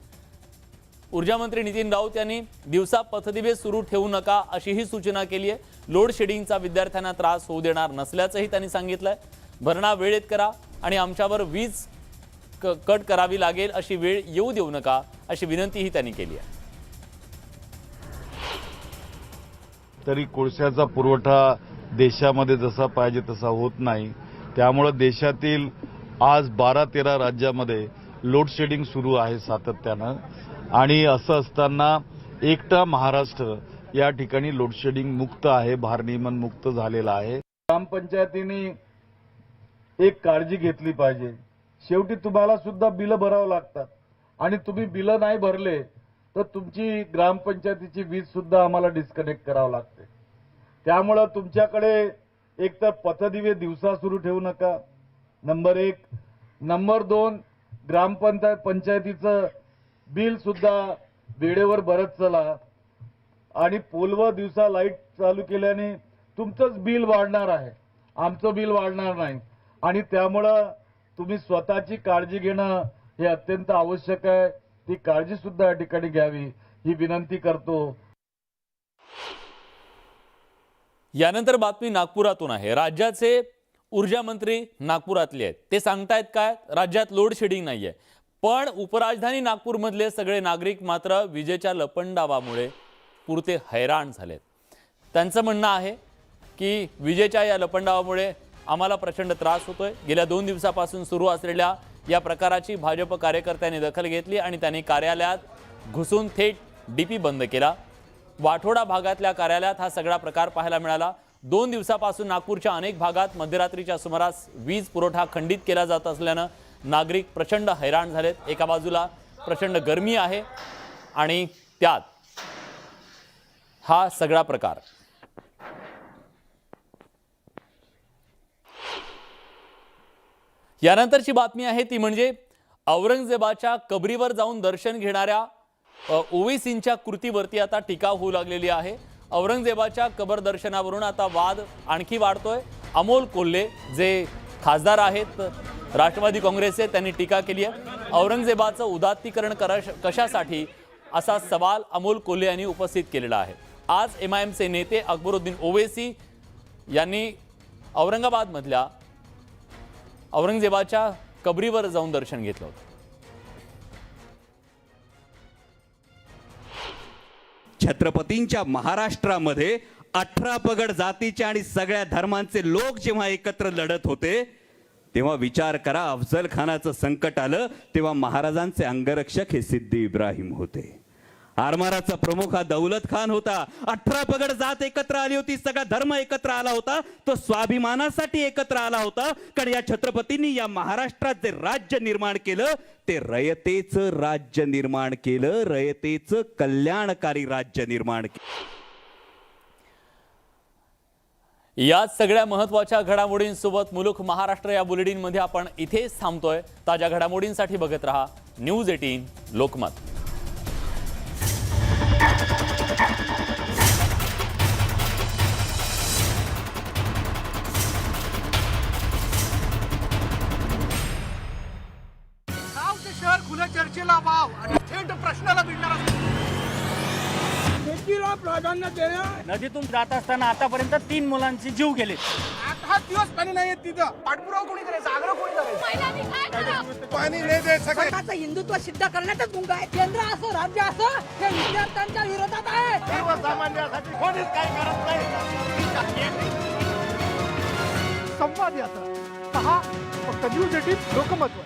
ऊर्जा मंत्री नितीन राऊत यांनी दिवसा पथदिवे सुरू ठेवू नका अशीही सूचना केली आहे. लोडशेडिंगचा विद्यार्थ्यांना त्रास होऊ देणार नसल्याचंही त्यांनी सांगितलंय. भरणा वेळेत करा आणि आमच्यावर वीज कट करावी लागेल अशी वेळ येऊ देऊ नका अशी विनंतीही त्यांनी केली आहे. तरी कोळशाचा पुरवठा देशामध्ये जसा पाहिजे तसा होत नाही. त्यामुळं देशातील आज 12-13 राज्यामध्ये लोडशेडिंग सुरू आहे सातत्यानं. आणि असं असताना एकटा महाराष्ट्र या ठिकाणी लोडशेडिंग मुक्त आहे, भारनियमन मुक्त झालेला आहे. ग्रामपंचायतींनी एक काळजी घेतली पाहिजे. शेवटी तुम्हाला सुद्धा बिलं भरावं लागतात आणि तुम्ही बिलं नाही भरले तर तुमची ग्रामपंचायतीची वीज सुद्धा आम्हाला डिस्कनेक्ट करावं लागते. त्यामुळं तुमच्याकडे एकतर पथदिवे दिवसा सुरू ठेवू नका, नंबर 1. नंबर 2, ग्रामपंचायतीचं बिल सुद्धा वेळेवर भरत चला. आणि पोलवर दिवसा लाईट चालू केल्याने तुमचंच बिल वाढणार आहे, आमचं बिल वाढणार नाही. आणि त्यामुळं तुम्ही स्वतःची काळजी घेणं हे अत्यंत आवश्यक आहे. ती काळजी सुद्धा या ठिकाणी घ्यावी ही विनंती करतो. यानंतर बातमी नागपुरातून आहे. राज्याचे ऊर्जा मंत्री नागपुरातले आहेत. ते सांगतायत काय, राज्यात लोड शेडिंग नाहीये. पण उपराजधानी नागपूरमधले सगळे नागरिक मात्र विजेच्या लपंडावामुळे पुरते हैराण झालेत. त्यांचं म्हणणं आहे की विजेच्या या लपंडावामुळे आम्हाला प्रचंड त्रास होतोय. गेल्या 2 दिवसापासून सुरू असलेल्या या प्रकाराची भाजप कार्यकर्त्यांनी दखल घेतली आणि त्यांनी कार्यालयात घुसून थेट डीपी बंद केला. वाठोडा भागातल्या कार्यालयात हा सगळा प्रकार पाहायला मिळाला. 2 दिवसापासून नागपूरच्या अनेक भागात मध्यरात्रीच्या सुमारास वीज पुरवठा खंडित केला जात असल्यानं नागरिक प्रचंड हैराण झालेत. एका बाजूला प्रचंड गरमी आहे आणि त्यात हा सगळा प्रकार. यानंतरची बातमी आहे ती म्हणजे औरंगजेबाच्या कबरीवर जाऊन दर्शन घेणाऱ्या ओवेसींच्या कृतीवरती आता टीका होऊ लागलेली आहे. औरंगजेबाच्या कबर दर्शनावरून आता वाद आणखी वाढतोय. अमोल कोल्हे जे खासदार आहेत राष्ट्रवादी काँग्रेसचे, त्यांनी टीका केली आहे. औरंगजेबाचं उदात्तीकरण कशासाठी असा सवाल अमोल कोल्हे यांनी उपस्थित केलेला आहे. आज MIMचे नेते अकबरुद्दीन ओवेसी यांनी औरंगाबादमधल्या औरंगजेबाच्या कबरीवर जाऊन दर्शन घेतलं होतं. छत्रपतींच्या महाराष्ट्रामध्ये 18 पगड जातीचे आणि सगळ्या धर्मांचे लोक जेव्हा एकत्र लढत होते तेव्हा विचार करा, अफजल खानाचं संकट आलं तेव्हा महाराजांचे अंगरक्षक हे सिद्दी इब्राहिम होते. आरमाराचा प्रमुख हा दौलत खान होता. 18 पगड जात एकत्र आली होती, सगळा धर्म एकत्र आला होता, तो स्वाभिमानासाठी एकत्र आला होता. कारण या छत्रपतींनी या महाराष्ट्रात जे राज्य निर्माण केलं ते रयतेचं राज्य निर्माण केलं, रयतेचं कल्याणकारी राज्य निर्माण केलं. या सगळ्या महत्त्वाच्या घडामोडींसोबत मुलुख महाराष्ट्र या बुलेटिनमध्ये आपण इथेच थांबतोय. ताज्या घडामोडींसाठी बघत रहा न्यूज 18 लोकमत. शहर खुल्या चर्चेला वाव आणि थेट प्रश्नाला भिडणारा शेतीला प्राधान्य देण्या. नदीतून जात असताना आतापर्यंत 3 मुलांचे जीव गेले. 8 दिवस पाणी नाही येत तिथं. पाठपुरावा कोणी करायचा, आग्रह कोणी करायचा? पाणी नाही देत. सरकारचं हिंदुत्व सिद्ध करण्यातच मुंग आहे. केंद्र असो राज्य असो हे विद्यार्थ्यांच्या विरोधात आहे. सर्वसामान्यांसाठी कोणीच काही करत नाही. संवाद यात्रा पहा फक्त न्यूज 18 लोकमत.